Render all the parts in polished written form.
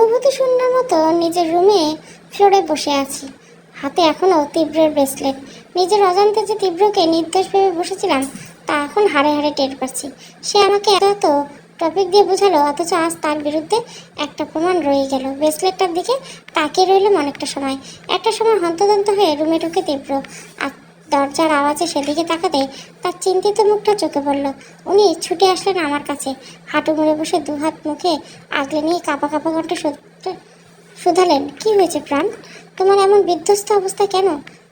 অনুভূতি শূন্যের মতো নিজের রুমে ফ্লোরে বসে আছি। হাতে এখনও তীব্রের ব্রেসলেট। নিজের অজান্তে যে তীব্রকে নির্দোষ ভেবে বসেছিলাম তা এখন হাড়ে হাড়ে টের পাচ্ছি। সে আমাকে এত টপিক দিয়ে বোঝালো, অথচ আজ তার বিরুদ্ধে একটা প্রমাণ রয়ে গেল। ব্রেসলেটটার দিকে তাকিয়ে রইলাম অনেকটা সময়। একটা সময় হন্তদন্ত হয়ে রুমে ঢুকে তীব্র আর দরজার আওয়াজে সেদিকে তাকাতে তার চিন্তিত মুখটা চোখে পড়ল। উনি ছুটে আসলেন আমার কাছে, হাঁটু মুড়ে বসে দুহাত মুখে আগলে নিয়ে কাঁপা কাঁপা কণ্ঠে শুধালেন, কি হয়েছে প্রাণ? তোমার এমন বিধ্বস্ত অবস্থা কেন?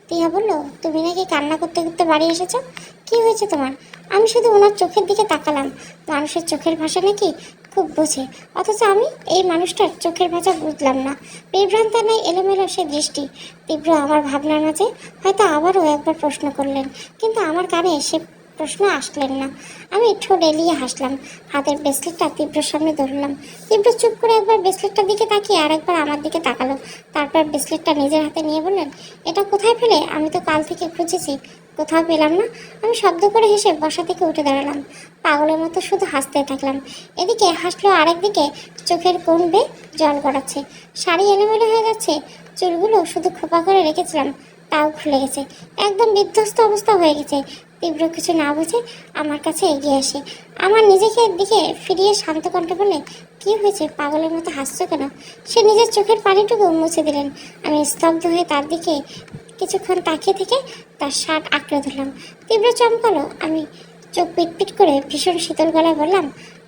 টিয়া বলল, তুমি নাকি কান্না করতে করতে বাড়ি এসেছো। কি হয়েছে তোমার? আমি শুধু ওনার চোখের দিকে তাকালাম। মানুষের চোখের ভাষা নাকি খুব বোঝে, অথচ আমি এই মানুষটার চোখের ভাষা বুঝলাম না। বিভ্রান্ত নাই এলোমেলো সে দৃষ্টি। তীব্র আমার ভাবনার মাঝে হয়তো আবারও একবার প্রশ্ন করলেন, কিন্তু আমার কানে সে প্রশ্ন আসলেন না। আমি ঠোঁট এলিয়ে হাসলাম, হাতের ব্রেসলেটটা তীব্রর সামনে ধরলাম। তীব্র চুপ করে একবার ব্রেসলেটটার দিকে তাকিয়ে আর একবার আমার দিকে তাকালো। তারপর ব্রেসলেটটা নিজের হাতে নিয়ে বললেন, এটা কোথায় পেলে? আমি তো কাল থেকে খুঁজেছি, কোথাও পেলাম না। আমি শব্দ করে হেসে বসা থেকে উঠে দাঁড়ালাম। পাগলের মতো শুধু হাসতে থাকলাম। এদিকে হাসলো, আরেকদিকে চোখের কোণ বেয়ে জল গড়াচ্ছে। শাড়ি এলোমেলো হয়ে যাচ্ছে, চুলগুলো শুধু খোপা করে রেখেছিলাম তাও খুলে গেছে। একদম বিধ্বস্ত অবস্থা হয়ে গেছে। তীব্র কিছু না বুঝে আমার কাছে এগিয়ে আসে। আমার নিজেকে দিকে ফিরিয়ে শান্ত কণ্ঠে বলে, কি হয়েছে? পাগলের মতো হাসছো কেন? সে নিজের চোখের পানিটুকু মুছে দিলেন। আমি স্তব্ধ হয়ে তার দিকে কিছুক্ষণ তাকিয়ে থেকে তার শার্ট আঁকড়ে ধরলাম। তীব্র চমকালো। আমি চোখ পিটপিট করে ভীষণ শীতল গলায় বললাম,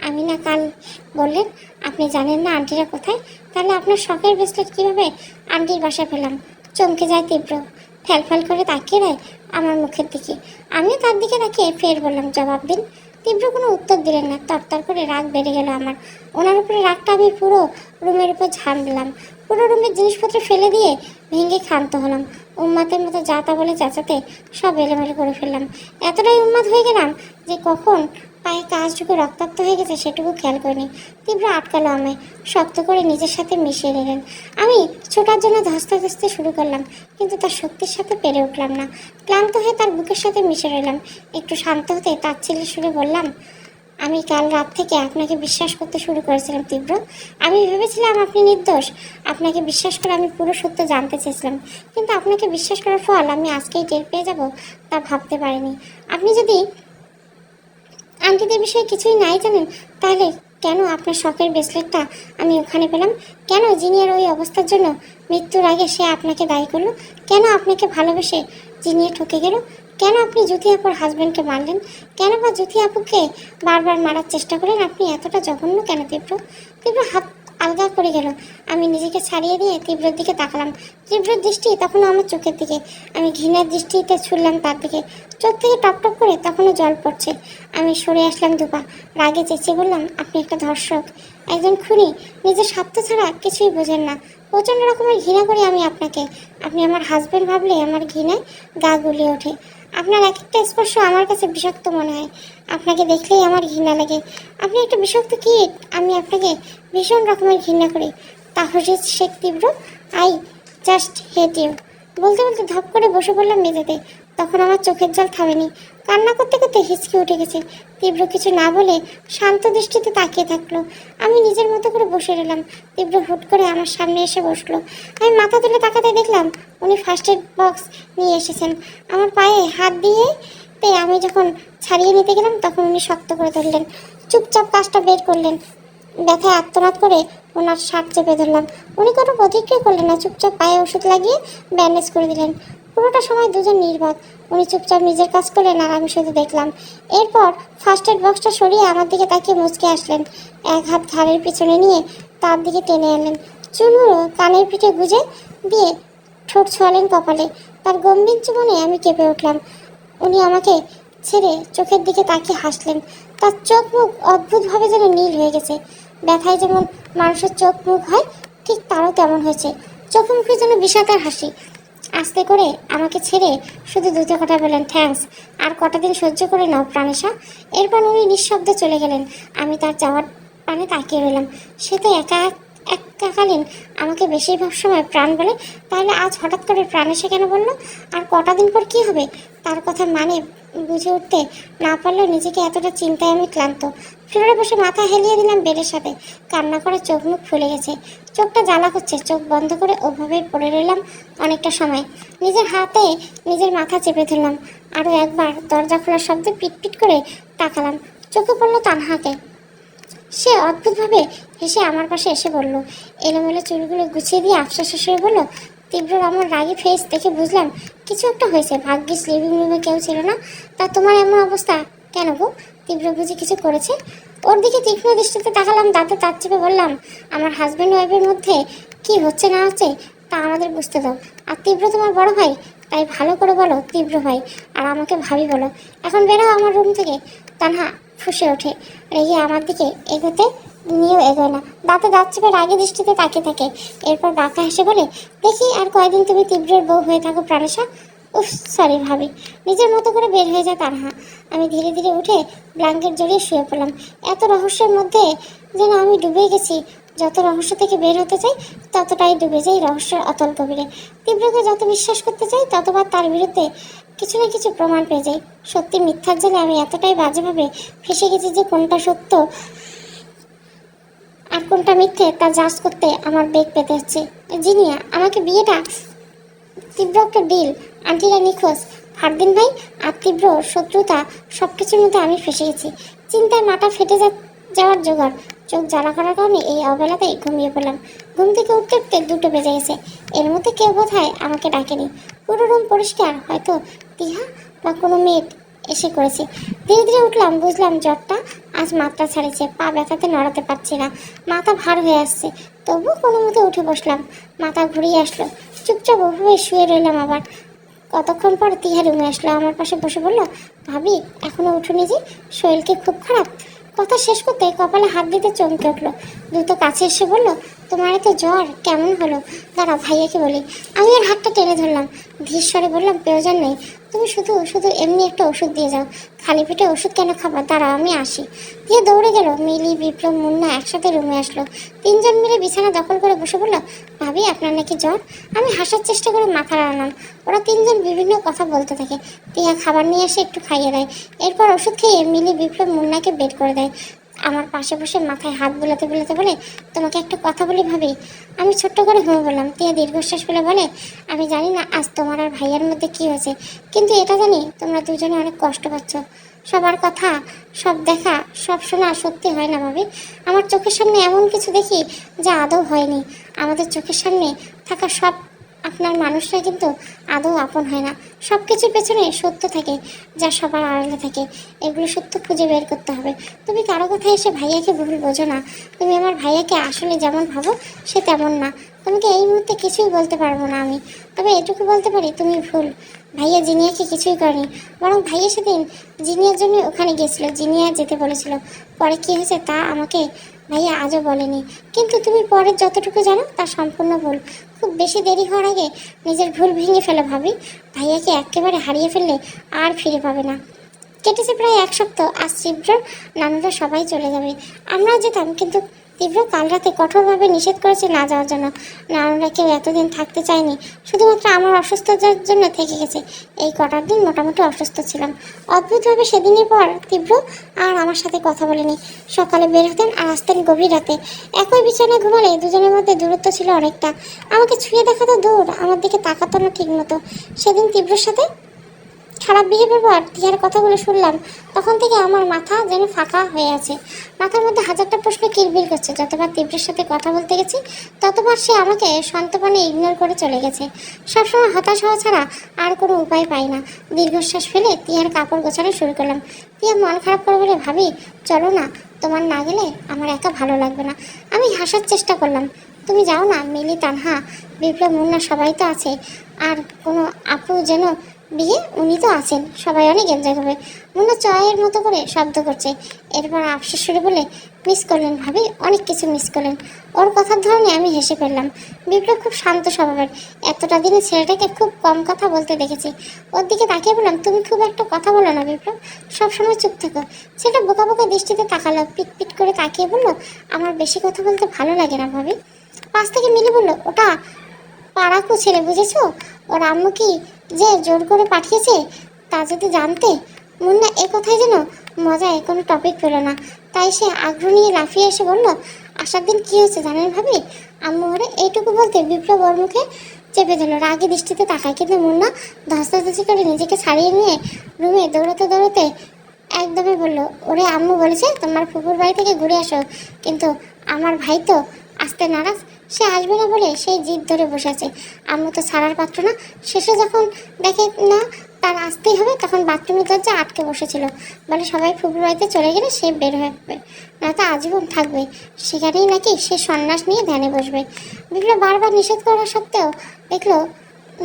আমি না কাল বললেন আপনি জানেন না আন্টিরা কোথায়, তাহলে আপনার শখের ব্রেসলেট কীভাবে আন্টির বাসায় পেলাম? চমকে যায় তীব্র, ফ্যালফ্যাল করে তাকিয়ে দেয় আমার মুখের দিকে। আমিও তার দিকে তাকিয়ে ফের বললাম, জবাব দিন। তীব্র কোনো উত্তর দিলেন না। তরতর করে রাগ বেড়ে গেল আমার। ওনার উপরে রাগটা আমি পুরো রুমের উপর ঝাড় দিলাম। পুরো রুমের জিনিসপত্র ফেলে দিয়ে ভেঙে ক্ষান্ত হলাম। উন্মাদের মতো যা তা বলে চেঁচাতে সব এলোমেলো করে ফেললাম। এতটাই উন্মাদ হয়ে গেলাম যে কখন পায়ে কাজটুকু রক্তাক্ত হয়ে গেছে সেটুকু খেয়াল করিনি। তীব্র আটকালো আমায়, শক্ত করে নিজের সাথে মিশিয়ে নিলেন। আমি ছোটার জন্য ধস্তে শুরু করলাম, কিন্তু তার শক্তির সাথে পেরে উঠলাম না। ক্লান্ত হয়ে তার বুকের সাথে মিশে রইলাম। একটু শান্ত হতে তার ছেলে সুরে বললাম, আমি কাল রাত থেকে আপনাকে বিশ্বাস করতে শুরু করেছিলাম তীব্র। আমি ভেবেছিলাম আপনি নির্দোষ। আপনাকে বিশ্বাস করে আমি পুরো সত্য জানতে চেয়েছিলাম, কিন্তু আপনাকে বিশ্বাস করার ফল আমি আজকেই টের পেয়ে যাব তা ভাবতে পারিনি। আপনি যদি আন্টিদের বিষয়ে কিছুই নাই জানেন, তাহলে কেন আপনার শখের ব্রেসলেটটা আমি ওখানে পেলাম? কেন জিনিয়ার ওই অবস্থার জন্য মৃত্যুর আগে সে আপনাকে দায়ী করলো? কেন আপনাকে ভালোবেসে জিনিয়া ঠকে গেল? কেন আপনি জ্যোতি আপুর হাজব্যান্ডকে মারলেন? কেন বা জ্যোতি আপুকে বারবার মারার চেষ্টা করলেন? আপনি এতটা জঘন্য কেন তীব্র? তীব্র হাত আলগা করে গেল। আমি নিজেকে ছাড়িয়ে দিয়ে তীব্রর দিকে তাকালাম। তীব্রর দৃষ্টি তখনও আমার চোখের দিকে। আমি ঘৃণার দৃষ্টিতে ছুড়লাম তার দিকে। চোখ থেকে টপটপ করে তখনও জল পড়ছে। আমি সরে আসলাম দুপা। রাগে চেঁচিয়ে বললাম, আপনি একটা ধর্ষক, একজন খুনি, নিজের স্বার্থ ছাড়া কিছুই বোঝেন না। প্রচণ্ড রকমের ঘৃণা করি আমি আপনাকে। আপনি আমার হাজব্যান্ড ভাবলে আমার ঘৃণায় গা গুলিয়ে ওঠে। আপনার এক একটা স্পর্শ আমার কাছে বিষাক্ত মনে হয়। আপনাকে দেখলেই আমার ঘৃণা লাগে। আপনি একটা বিষাক্ত কীট। আমি আপনাকে ভীষণ রকমের ঘৃণা করি। তাহলে শেখ তীব্র, আই জাস্ট হেট ইউ। বলতে বলতে ধপ করে বসে পড়লাম মেঝেতে। তখন আমার চোখের জল থামেনি। কান্না করতে করতে হিচকে উঠে গেছে। তীব্র কিছু না বলে শান্ত দৃষ্টিতে তাকিয়ে থাকলো। আমি নিজের মতো করে বসে রইলাম। তীব্র হুট করে আমার সামনে এসে বসলো। আমি মাথা তুলে তাকাতে দেখলাম উনি ফার্স্ট এড বক্স নিয়ে এসেছেন। আমার পায়ে হাত দিয়ে আমি যখন ছাড়িয়ে নিতে গেলাম তখন উনি শক্ত করে ধরলেন। চুপচাপ কাজটা বের করলেন। ব্যথায় আত্মনাদ করে ওনার শার্ট চেপে ধরলাম। উনি কোনো প্রতিক্রিয়া করলেন না। চুপচাপ পায়ে ওষুধ লাগিয়ে ব্যান্ডেজ করে দিলেন। পুরোটা সময় দুজন নির্বাক। উনি চুপচাপ নিজের কাজ করলেন আর আমি শুধু দেখলাম। এরপর ফার্স্ট এড বক্সটা সরিয়ে আমার দিকে তাকিয়ে মুচকে আসলেন। এক হাত ঘাড়ের পিছনে নিয়ে তার দিকে টেনে আনলেন। চুলগুলো কানের পিঠে গুজে দিয়ে ঠোঁট ছোঁয়ালেন কপালে। তার গম্ভীর জীবনে আমি কেঁপে উঠলাম। উনি আমাকে ছেড়ে চোখের দিকে তাকিয়ে হাসলেন। তার চোখ মুখ অদ্ভুতভাবে যেন নীল হয়ে গেছে। ব্যথায় যেমন মানুষের চোখ মুখ হয়, ঠিক তারও তেমন হয়েছে। চোখে মুখে যেন বিষাকার হাসি। আস্তে করে আমাকে ছেড়ে শুধু দুটো কথা বললেন, থ্যাঙ্কস, আর কটা দিন সহ্য করে নাও প্রাণেশা। এরপর উনি নিঃশব্দে চলে গেলেন। আমি তার যাওয়ার পানে তাকিয়ে রইলাম। সে তো একাকালীন আমাকে বেশিরভাগ সময় প্রাণ বলে, তাহলে আজ হঠাৎ করে প্রাণেশা কেন বললো? আর কটা দিন পর কী হবে? তার কথা মানে বুঝে উঠতে না পারলেও নিজেকে এতটা চিন্তায় আমি ক্লান্ত। ফ্লোরে বসে মাথা হেলিয়ে দিলাম বেডের সাথে। কান্না করে চোখ মুখ ফুলে গেছে। চোখটা জ্বালা করছে, চোখ বন্ধ করে ওভাবেই পড়ে রইলাম অনেকটা সময়। নিজের হাতে নিজের মাথা চেপে ধরলাম। আরও একবার দরজা খোলার শব্দে পিটপিট করে তাকালাম। চোখে পড়লো তানহাকে। সে অদ্ভুতভাবে হেসে আমার পাশে এসে বলল, এলোমেলো চুলগুলো গুছিয়ে দিয়ে আফসোস হয়ে বলল, তীব্রর আমার রাগী ফেস দেখে বুঝলাম কিছু একটা হয়েছে। ভাগ্যিস লিভিং রুমে কেউ ছিল না। তা তোমার এমন অবস্থা কেন গো? তীব্র বুঝি কিছু করেছে? ওর দিকে তীক্ষ্ণ দৃষ্টিতে তাকালাম, দাঁতে দাঁত চেপে বললাম, আমার হাজব্যান্ড ওয়াইফের মধ্যে কি হচ্ছে না হচ্ছে তা আমাদের বুঝতে দাও। আর তীব্র তোমার বড় ভাই, তাই ভালো করে বলো তীব্র ভাই, আর আমাকে ভাবি বলো। এখন বেরোও আমার রুম থেকে। তানহা ফুঁসে ওঠে, রেগে আমার দিকে এগোতে নিয়েও এগোয় না, দাঁতে দাঁত চেপে রাগী দৃষ্টিতে তাকিয়ে থাকে। এরপর বাঁকা হেসে বলে, দেখি আর কয়দিন তুমি তীব্রের বউ হয়ে থাকো প্রাণেশা। উফ সরি ভাবি। নিজের মতো করে বের হয়ে যায় তানহা। আমি ধীরে ধীরে উঠে ব্ল্যাঙ্কেট জড়িয়ে শুয়ে পড়লাম। এত রহস্যের মধ্যে যেন আমি ডুবে গেছি। যত রহস্য থেকে বের হতে চাই ততটাই ডুবে যাই রহস্যের অতল গভীরে। তীব্রকে যত বিশ্বাস করতে চাই ততবার তার বিরুদ্ধে কিছু না কিছু প্রমাণ পেয়ে যাই। সত্যি মিথ্যার জালে আমি এতটাই বাজেভাবে ফেসে গেছি যে কোনটা সত্য আর কোনটা মিথ্যে তা জাজ করতে আমার বেগ পেতে হচ্ছে। জিনিয়া, আমাকে বিয়েটা তীব্র একটা ডিল, আন্টিরা নিখোঁজ, ফারদিন ভাই আর তীব্র শত্রুতা, সব কিছুর মধ্যে আমি ফেসে গেছি। চিন্তায় মাথা ফেটে যাওয়ার জোগাড়। চোখ জ্বালা করার কারণে এই অবেলাতেই ঘুমিয়ে পড়লাম। ঘুম থেকে উঠতে উঠতে 2টো বেজে গেছে। এর মধ্যে কেউ বোধহয় আমাকে ডাকেনি। পুরো রুম পরিষ্কার, হয়তো তিহা বা কোনো মেয়ে এসে করেছে। ধীরে ধীরে উঠলাম, বুঝলাম জ্বরটা আজ মাত্রা ছাড়িয়েছে। পা ব্যথাতে নড়াতে পারছি না, মাথা ভার হয়ে আসছে। তবু কোনো মতে উঠে বসলাম। মাথা ঘুরিয়ে আসলো, চুপচাপ ওভাবে শুয়ে রইলাম। আবার কতক্ষণ পর তিহা রুমে আসলো, আমার পাশে বসে বলল, ভাবি এখনো উঠুনি যে? শরীর কি খুব খারাপ? কথা শেষ করতে কপালে হাত দিতে চমকে উঠলো। দ্রুত কাছে এসে বলল, তোমার এত জ্বর কেমন হলো? দাঁড়া ভাইয়াকে বলি। আমি ওর হাতটা টেনে ধরলাম, ধীর স্বরে বললাম, প্রয়োজন নেই। তুমি শুধু শুধু এমনি একটা ওষুধ দিয়ে যাও। খালি পেটে ওষুধ কেন খাবার? দাঁড়াও আমি আসি। দিয়ে দৌড়ে গেল। মিলি, বিপ্লব, মুন্না একসাথে রুমে আসলো। 3জন মিলে বিছানা দখল করে বসে বলল, ভাবি আপনার নাকি জ্বর? আমি হাসার চেষ্টা করে মাথা নাড়ালাম। ওরা 3জন বিভিন্ন কথা বলতে থাকে। টিয়া খাবার নিয়ে এসে একটু খাইয়ে দেয়। এরপর ওষুধ খেয়ে মিলি, বিপ্লব, মুন্নাকে বের করে দেয়। আমার পাশে বসে মাথায় হাত বুলাতে বুলাতে বলে, তোমাকে একটা কথা বলি ভাবি। আমি ছোট্ট করে হুঁ বললাম। টিয়া দীর্ঘশ্বাস ফেলে বলে, আমি জানি না আজ তোমার আর ভাইয়ার মধ্যে কি হয়েছে, কিন্তু এটা জানি তোমরা দুজনে অনেক কষ্ট পাচ্ছ। সবার কথা, সব দেখা, সব শোনা সত্যি হয় না ভাবি। আমার চোখের সামনে এমন কিছু দেখি যা আদৌ হয়নি। আমাদের চোখের সামনে থাকা সব আপনার মানুষরা কিন্তু আদৌ আপন হয় না। সব কিছুর পেছনে সত্য থাকে যা সবার আড়ালে থাকে। এগুলো সত্য খুঁজে বের করতে হবে। তুমি কারো কথায় এসে ভাইয়াকে ভুল বোঝো না। তুমি আমার ভাইয়াকে আসলে যেমন ভাবো সে তেমন না। তোমাকে এই মুহূর্তে কিছুই বলতে পারবো না আমি, তবে এটুকু বলতে পারি তুমি ভুল। ভাইয়া জিনিয়াকে কিছুই করেনি, বরং ভাইয়া সেদিন জিনিয়ার জন্য ওখানে গিয়েছিল, জিনিয়া যেতে বলেছিল। পরে কি হয়েছে তা আমাকে ভাইয়া আজও বলেনি। কিন্তু তুমি পরের যতটুকু জানো তা সম্পূর্ণ ভুল। খুব বেশি দেরি হওয়ার আগে নিজের ভুল ভেঙে ফেলে ভাবি। ভাইয়াকে একেবারে হারিয়ে ফেললে আর ফিরে পাবে না। কেটেছে প্রায় 1 সপ্তাহ। আজ তীব্র, নানুরা সবাই চলে যাবে, আমরাও যেতাম, কিন্তু তীব্র কাল রাতে কঠোরভাবে নিষেধ করেছে না যাওয়ার জন্য। নানুরা কেউ এতদিন থাকতে চায়নি, শুধুমাত্র আমার অসুস্থতার জন্য থেকে গেছে। এই কটার দিন মোটামুটি অসুস্থ ছিলাম। অদ্ভুতভাবে সেদিনের পর তীব্র আর আমার সাথে কথা বলেনি। সকালে বের হতেন আর আসতেন গভীর রাতে। একই বিছানায় ঘুমালে দুজনের মধ্যে দূরত্ব ছিল অনেকটা। আমাকে ছুঁয়ে দেখা তো দূর, আমার দিকে তাকাতো না ঠিক মতো। সেদিন তীব্রর সাথে খারাপ বিহেভের পর টিয়ার কথাগুলো শুনলাম, তখন থেকে আমার মাথা যেন ফাঁকা হয়ে আছে। মাথার মধ্যে হাজারটা প্রশ্ন কিলবিল করছে। যতবার তীব্রের সাথে কথা বলতে গেছি ততবার সে আমাকে সন্তপনে ইগনোর করে চলে গেছে। সবসময় হতাশ হওয়া ছাড়া আর কোনো উপায় পাই না। দীর্ঘশ্বাস ফেলে টিয়ার কাপড় গোছানো শুরু করলাম। টিয়া মন খারাপ করে বলে, ভাবি চলো না, তোমার না গেলে আমার একা ভালো লাগবে না। আমি হাসার চেষ্টা করলাম। তুমি যাও না, মিলি, তানহা, বিপ্লব, মুন্না সবাই তো আছে। আর কোনো আপু যেন বিয়ে, উনি তো আছেন, সবাই অনেক এনজয় করবে। মুন্না চয়ের মতো করে শব্দ করছে। এরপর আফসোস করে বলে, মিস করলেন ভাবি, অনেক কিছু মিস করলেন। ওর কথার ধরনে আমি হেসে ফেললাম। বিপ্লব খুব শান্ত স্বভাবের। এতটা দিনে ছেলেটাকে খুব কম কথা বলতে দেখেছি। ওর দিকে তাকিয়ে বললাম, তুমি খুব একটা কথা বলো না বিপ্লব, সবসময় চুপ থাকো। ছেলেটা বোকা বোকা দৃষ্টিতে তাকালো, পিট পিট করে তাকিয়ে বললো, আমার বেশি কথা বলতে ভালো লাগে না ভাবি। পাশ থেকে মিলে বললো, ওটা পাড়াকু ছেলে, বুঝেছো? ওর আম্মু কি যে জোর করে পাঠিয়েছে তা যদি জানতে। মুন্না এ কথাই যেন মজায় কোনো টপিক পেল না, তাই সে আগ্রহ নিয়ে লাফিয়ে এসে বলল, আসার দিন কী হয়েছে জানেন ভাবি? আম্মু ঘরে, এইটুকু বলতে বিপ্লব ওর মুখে চেপে ধরলো, রাগে দৃষ্টিতে তাকায়। কিন্তু মুন্না ধস্তাধস্তি করে নিজেকে ছাড়িয়ে নিয়ে রুমে দৌড়াতে দৌড়াতে একদমই বলল, ওরে আম্মু বলেছে তোমার ফুপুর বাড়ি থেকে ঘুরে আসো, কিন্তু আমার ভাই তো আসতে নারাজ, সে আসবে না বলে সেই জিদ ধরে বসে আছে। আম্মু তো ছাড়ার পাত্র না। শেষে যখন দেখে না তার আসতেই হবে, তখন বাথরুমের দরজা আটকে বসেছিল, বলে সবাই ফুপুর বাড়িতে চলে গেলে সে বের হবে, না তো আজীবন থাকবে সেখানেই, নাকি সে সন্ন্যাস নিয়ে ধ্যানে বসবে। বিপ্লব বারবার নিষেধ করা সত্ত্বেও দেখলো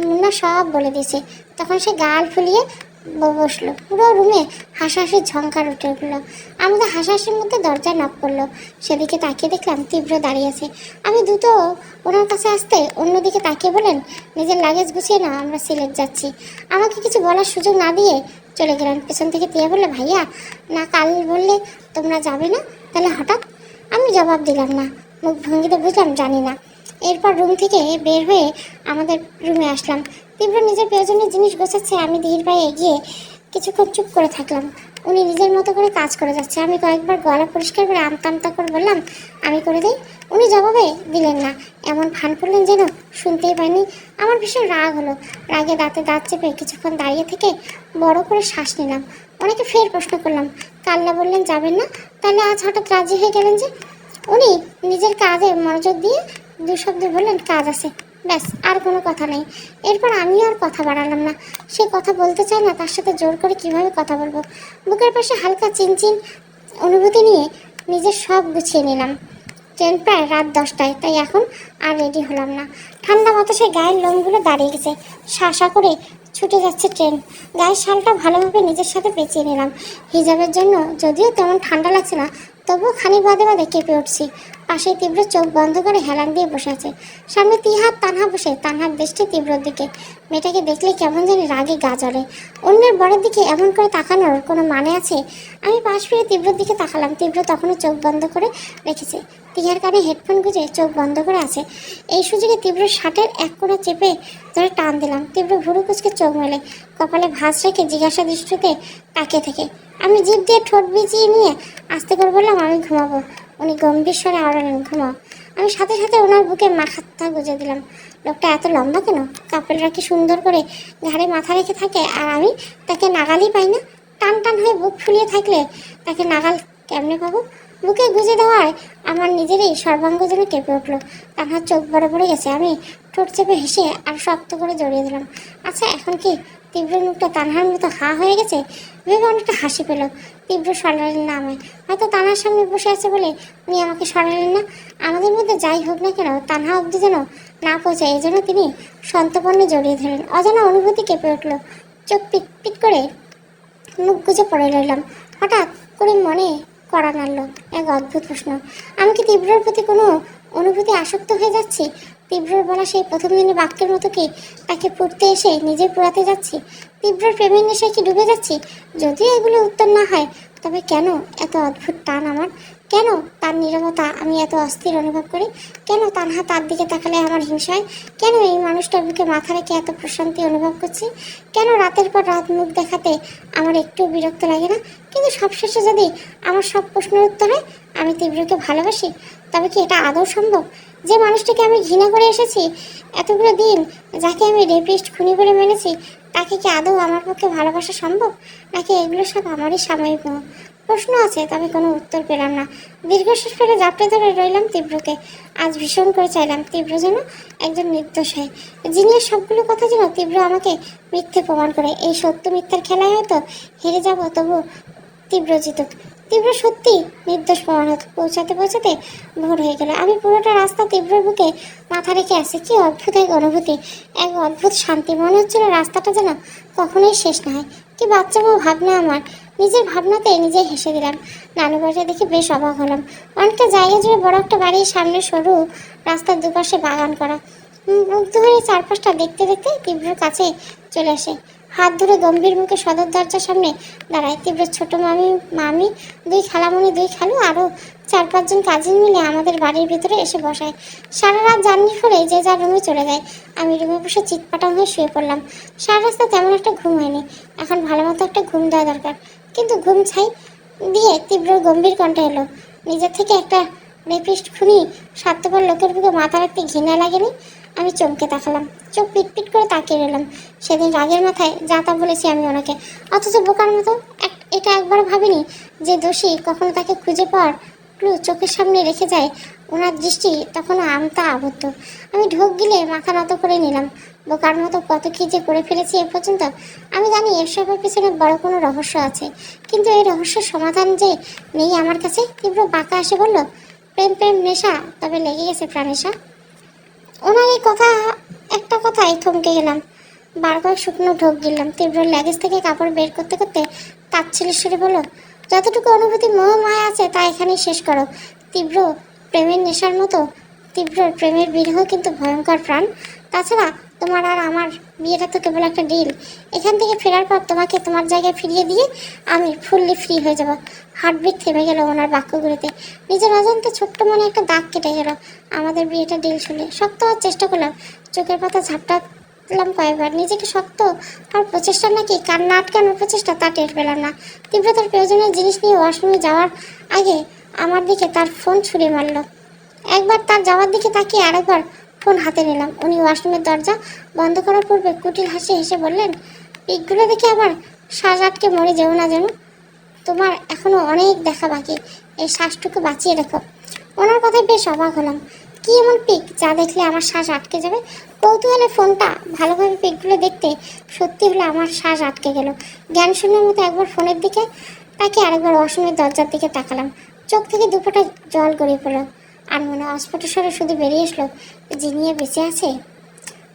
মুন্না সব বলে দিয়েছে। তখন সে গাল ফুলিয়ে বসলো। পুরো রুমে হাসাহাসির ঝংকার উঠে উঠলো। আমাদের হাসাহাসির মধ্যে দরজায় নক করলো। সেদিকে তাকিয়ে দেখলাম তীব্র দাঁড়িয়ে আছে। আমি দ্রুত ওনার কাছে আসতে অন্যদিকে তাকিয়ে বলেন, নিজের লাগেজ গুছিয়ে না, আমরা সিলেট যাচ্ছি। আমাকে কিছু বলার সুযোগ না দিয়ে চলে গেলেন। পেছন থেকে তিয়া বললে, ভাইয়া না কাল বললে তোমরা যাবে না, তাহলে হঠাৎ? আমি জবাব দিলাম না, মুখ ভঙ্গিতে বুঝলাম জানি না। এরপর রুম থেকে বের হয়ে আমাদের রুমে আসলাম। তীব্র নিজের প্রয়োজনীয় জিনিস গোছাচ্ছে, আমি ধীর পায়ে এগিয়ে কিছুক্ষণ চুপ করে থাকলাম। উনি নিজের মতো করে কাজ করে যাচ্ছে। আমি কয়েকবার গলা পরিষ্কার করে আমতা আমতা করে বললাম, আমি করে দিই। উনি জবাবে দিলেন না, এমন ফান করলেন যেন শুনতেই পাইনি। আমার ভীষণ রাগ হলো। রাগে দাঁতে দাঁত চেপে কিছুক্ষণ দাঁড়িয়ে থেকে বড় করে শ্বাস নিলাম। ওনাকে ফের প্রশ্ন করলাম, কাল না বললেন যাবেন না, তাহলে আজ হঠাৎ রাজি হয়ে গেলেন যে? উনি নিজের কাজে মনোযোগ দিয়ে দু শব্দ বললেন, কাজ আছে, ব্যাস, আর কোনো কথা নেই। এরপর আমিও আর কথা বাড়ালাম না। সে কথা বলতে চায় না, তার সাথে জোর করে কিভাবে কথা বলবো? বুকের পাশে হালকা চিনচিন অনুভূতি নিয়ে নিজের সব গুছিয়ে নিলাম। ট্রেন প্রায় রাত 10টায়, তাই এখন আর রেডি হলাম না। ঠান্ডা বাতাসে গায়ের লোমগুলো দাঁড়িয়ে গেছে, শাসা করে ছুটে যাচ্ছে ট্রেন। গায়ের শালটা ভালোভাবে নিজের সাথে পেঁচিয়ে নিলাম। হিজাবের জন্য যদিও তেমন ঠান্ডা লাগছে না, তবুও খানিক বাদে বাদে কেঁপে উঠছি। পাশে তীব্র চোখ বন্ধ করে হেলান দিয়ে বসে আছে। সামনে তিহাত তানহা বসে, তানহার দৃষ্টি তীব্রর দিকে। মেয়েটাকে দেখলে কেমন জানি রাগে গা জ্বলে। অন্যের বরের দিকে এমন করে তাকানোর কোনো মানে আছে? আমি পাশ ফিরে তীব্রর দিকে তাকালাম। তীব্র তখনও চোখ বন্ধ করে রেখেছে, তিহার কানে হেডফোন গুঁজে চোখ বন্ধ করে আছে। এই সুযোগে তীব্র শার্টের এক কোণা চেপে ধরে টান দিলাম। তীব্র ভুরু কুচকে চোখ মেলে কপালে ভাঁজ রেখে জিজ্ঞাসা দৃষ্টিতে তাকিয়ে থেকে আমি জিভ দিয়ে ঠোঁট বিছিয়ে নিয়ে আস্তে করে বললাম, আমি ঘুমাবো। উনি গম্ভীর স্বরে আওড়ালেন, ঘুমাও। আমি সাথে সাথে ওনার বুকে মাথা গুঁজে দিলাম। লোকটা এত লম্বা কেন? কাপেলরা কি সুন্দর করে ঘাড়ে মাথা রেখে থাকে, আর আমি তাকে নাগালই পাই না। টান টান হয়ে বুক ফুলিয়ে থাকলে তাকে নাগাল কেমনে পাবো? বুকে গুঁজে দেওয়ায় আমার নিজেরই সর্বাঙ্গ যেন কেঁপে উঠলো। তার চোখ বড় পড়ে গেছে। আমি ঠোঁট চেপে হেসে আর শক্ত করে জড়িয়ে দিলাম। আচ্ছা, এখন কি তীব্র মুখটা তানহার মতো হা হয়ে গেছে? ভেবে অনেকটা হাসি পেল। তীব্র সরালেন না আমায়। হয়তো তানহার সামনে বসে আছে বলে উনি আমাকে সরালেন না। আমাদের মধ্যে যাই হোক না কেন, তানহা অবধি যেন না পৌঁছায়, এই জন্য তিনি সন্তপর্ণে জড়িয়ে ধরলেন। অজানা অনুভূতি কেঁপে উঠল। চোখ পিট পিট করে মুখ গুজে পড়ে রইলাম। হঠাৎ করে মনে কড়া নাড়ল এক অদ্ভুত প্রশ্ন, আমি কি তীব্রর প্রতি কোনো অনুভূতি আসক্ত হয়ে যাচ্ছি? তীব্রর বলা সেই প্রথম দিনের বাক্যের মতো কি তাকে পড়তে এসে নিজে পোড়াতে যাচ্ছি? তীব্রর প্রেমের নেশায় কি ডুবে যাচ্ছি? যদিও এগুলো উত্তর না হয়, তবে কেন এত অদ্ভুত টান আমার? কেন তার নীরবতা আমি এত অস্থির অনুভব করি? কেন তানহা তার দিকে তাকালে আমার হিংসা হয়? কেন এই মানুষটার বুকে মাথা রেখে এত প্রশান্তি অনুভব করছি? কেন রাতের পর রাত মুখ দেখাতে আমার একটু বিরক্ত লাগে না? কিন্তু সবশেষে যদি আমার সব প্রশ্নের উত্তর হয় আমি তীব্রকে ভালোবাসি, তবে কি এটা আদৌ সম্ভব? যে মানুষটাকে আমি ঘৃণা করে এসেছি এতগুলো দিন, যাকে আমি রেপিস্ট খুনি বলে মেনেছি, তাকে কি আদৌ আমার পক্ষে ভালোবাসা সম্ভব? নাকি এগুলো সব আমারই সাময়িক মোহ? প্রশ্ন আছে, তবে কোনো উত্তর পেলাম না। দীর্ঘশ্বাস ফেলে জাপটে ধরে রইলাম তীব্রকে। আজ ভীষণ করে চাইলাম তীব্র যেন একজন নির্দোষ হয়। জিনিয়ার সবগুলো কথা যেন তীব্র আমাকে মিথ্যে প্রমাণ করে। এই সত্য মিথ্যার খেলায় হয়তো হেরে যাব, তবু তীব্র জিতুক। তীব্র সত্যি নির্দোষ প্রমাণ হতো। পৌঁছাতে পৌঁছাতে ভোর হয়ে গেল। আমি পুরোটা রাস্তা তীব্রর বুকে মাথা রেখে আসি। কি অদ্ভুত এক অনুভূতি, এক অদ্ভুত শান্তি। মনে হচ্ছিল রাস্তাটা যেন কখনোই শেষ না হয়। কি বাচ্চামো ভাবনা আমার। নিজের ভাবনাতে নিজে হেসে দিলাম। নানু বাড়িটা দেখে বেশ অবাক হলাম। অনেকটা জায়গা জুড়ে বড় একটা বাড়ির সামনে সরু রাস্তার দুপাশে বাগান করা। মুগ্ধ হয়ে চারপাশটা দেখতে দেখতে তীব্রর কাছে চলে আসে। হাত ধরে গম্ভীর মুখে সদর দরজার সামনে দাঁড়ায়। তীব্র ছোট মামি, দুই খালামণি, দুই খালু, আরও 4-5 জন কাজিন মিলে আমাদের বাড়ির ভিতরে এসে বসায়। সারা রাত জার্নি করে যে যার রুমে চলে যায়। আমি রুমে বসে চিৎপাটাং হয়ে শুয়ে পড়লাম। সারা রাস্তা তেমন একটা ঘুম হয়নি। এখন ভালো মতো একটা ঘুম দেওয়া দরকার। কিন্তু ঘুম ছাই দিয়ে তীব্র গম্ভীর কণ্ঠে এলো, নিজের থেকে একটা রেপিস্ট খুনি স্বার্থপর লোকের বুকে মাথা রাখতে ঘৃণা লাগেনি? আমি চমকে তাকালাম, চোখ পিটপিট করে তাকিয়ে রইলাম। সেদিন রাগের মাথায় যা তা বলেছি আমি ওনাকে, অথচ বোকার মতো এটা একবারও ভাবিনি যে দোষী কখনো তাকে খুঁজে পাওয়ার ক্লু চোখের সামনে রেখে যায়। ওনার দৃষ্টি তখনও আমতা আবদ্ধ। আমি ঢোক গিলে মাথা নত করে নিলাম। বোকার মতো কত কী যে করে ফেলেছি এ পর্যন্ত। আমি জানি এসবের পিছনে বড় কোনো রহস্য আছে, কিন্তু এই রহস্যের সমাধান যে নেই আমার কাছে। তীব্র বাঁকা এসে বলল, প্রেম প্রেম নেশা, তবে লেগে গেছে প্রাণেশা। ওনার এই কথা একটা কথায় থমকে গেলাম। বার কয়েক শুকনো ঢোক গিললাম। তীব্র ল্যাগেজ থেকে কাপড় বের করতে করতে তাচ্ছিল্যের সুরে বলল, যতটুকু অনুভূতি মোহ মায়া আছে তা এখানেই শেষ করো। তীব্র প্রেমের নেশার মতো তীব্র প্রেমের বিরহ কিন্তু ভয়ঙ্কর প্রাণ। তাছাড়া তোমার আর আমার বিয়েটা তো কেবল একটা ডিল। এখান থেকে ফেরার পর তোমাকে তোমার জায়গায় ফিরিয়ে দিয়ে আমি ফুললি ফ্রি হয়ে যাব। হার্টবিট থেমে গেল ওনার বাক্যগুলিতে। নিজের অজান্তে ছোট্ট মনে একটা দাগ কেটে গেল। আমাদের বিয়েটা ডিল শুনে শক্ত হওয়ার চেষ্টা করলাম, চোখের পাতা ঝাপটালাম কয়েকবার। নিজেকে শক্ত আর প্রচেষ্টা নাকি কান্না আটকানোর প্রচেষ্টা তা টের পেলাম না। তীব্রতার প্রয়োজনীয় জিনিস নিয়ে ওয়াশরুমে যাওয়ার আগে আমার দিকে তার ফোন ছুঁড়ে মারল। একবার তার যাওয়ার দিকে তাকিয়ে আরেকবার ফোন হাতে নিলাম। উনি ওয়াশরুমের দরজা বন্ধ করার পূর্বে কুটিল হাসি হেসে বললেন, পিকগুলো দেখে আবার শ্বাস আটকে মরে যেও না যেন। তোমার এখনো অনেক দেখা বাকি, এই শ্বাসটুকু বাঁচিয়ে রেখো। ওনার কথায় বেশ অবাক হলাম। কি এমন পিক যা দেখলে আমার শ্বাস আটকে যাবে? কৌতূহলে ফোনটা ভালোভাবে পিকগুলো দেখতে সত্যি হলে আমার শ্বাস আটকে গেল। জ্ঞান শূন্যের মতো একবার ফোনের দিকে তাকে আরেকবার ওয়াশরুমের দরজার দিকে তাকালাম। চোখ থেকে দুপোটা জল গড়িয়ে পড়ল। আর মনে অস্ফুট স্বরে শুধু বেরিয়ে আসলো, জিনিয়ে বেঁচে আছে।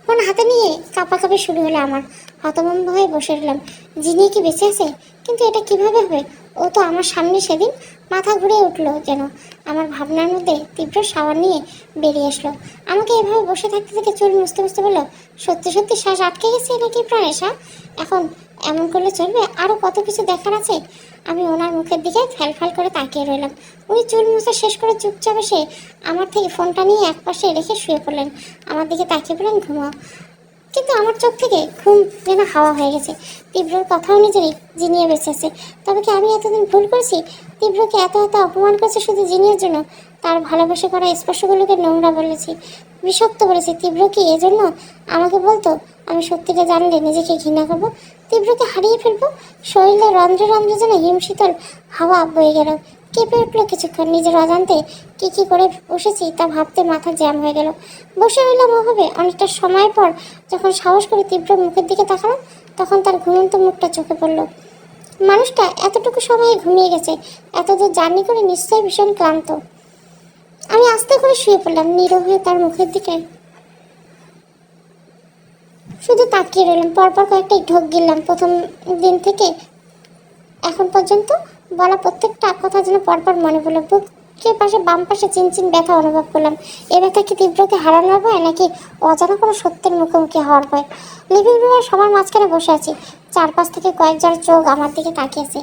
ফোন হাতে নিয়ে কাঁপাকাঁপি শুরু হলো আমার। হতভম্ব হয়ে বসে রইলাম। জিনিয়ে কি বেঁচে আছে? কিন্তু এটা কিভাবে হবে? ও তো আমার সামনে সেদিন। মাথা ঘুরে উঠলো যেন। আমার ভাবনার মধ্যে তীব্র শাওয়ার নিয়ে বেরিয়ে আসলো। আমাকে এভাবে বসে থাকতে থেকে চুল মুছতে মুছতে বললো, সত্যি সত্যি শ্বাস আটকে গেছে নাকি প্রাণেশা? এখন এমন করলে চলবে? আরও কত কিছু দেখার আছে। আমি ওনার মুখের দিকে ফ্যালফ্যাল করে তাকিয়ে রইলাম। উনি চুল মুছা শেষ করে চুপচাপ এসে আমার থেকে ফোনটা নিয়ে একপাশে রেখে শুয়ে পড়লেন। আমার দিকে তাকিয়ে পড়লেন, ঘুমাও। কিন্তু আমার চোখ থেকে ঘুম যেন হাওয়া হয়ে গেছে। তীব্রর কথা অনুযায়ী জিনিয়ে বেঁচে আছে। তবে কি আমি এতদিন ভুল করেছি? তীব্রকে এত এত অপমান করেছে শুধু জিনিয়ার জন্য? তার ভালোবাসা করা স্পর্শগুলোকে নোংরা বলেছি, বিষাক্ত বলেছি। তীব্র কি এজন্য আমাকে বলতো আমি সত্যিটা জানলে নিজেকে ঘৃণা করবো, তীব্রকে হারিয়ে ফেলবো? শরীরে রন্ধ্রে রন্ধ্রে যেন হিমশীতল হাওয়া বয়ে গেল। কেঁপে উঠলো কিছুক্ষণ। নিজের অজান্তে কি করে বসেছি তা ভাবতে মাথা জ্যাম হয়ে গেল। বসে রইলাম ওভাবে। অনেকটা সময় পর যখন সাহস করে তীব্র মুখের দিকে তাকালাম, তখন তার ঘুমন্ত মুখটা চোখে পড়ল। মানুষটা এতটুকু সময়ে ঘুমিয়ে গেছে। এতদূর জার্নি করে নিশ্চয়ই ভীষণ ক্লান্ত। আমি আস্তে করে শুয়ে পড়লাম, নীরব হয়ে তার মুখের দিকে শুধু তাকিয়ে রইলাম। পরপর কয়েকটা ঢোক গিললাম। প্রথম দিন থেকে এখন পর্যন্ত বলা প্রত্যেকটা কথা যেন পরপর মনে পড়লো। বুকের পাশে বাম পাশে চিনচিন ব্যথা অনুভব করলাম। এ ব্যথা কি তীব্রকে হারানোর ভয়, নাকি অজানা কোনো সত্যের মুখোমুখি হওয়ার ভয়? লিভিং রুমের সবার মাঝখানে বসে আছি। চারপাশ থেকে কয়েকজন চোখ আমার দিকে তাকিয়েছে।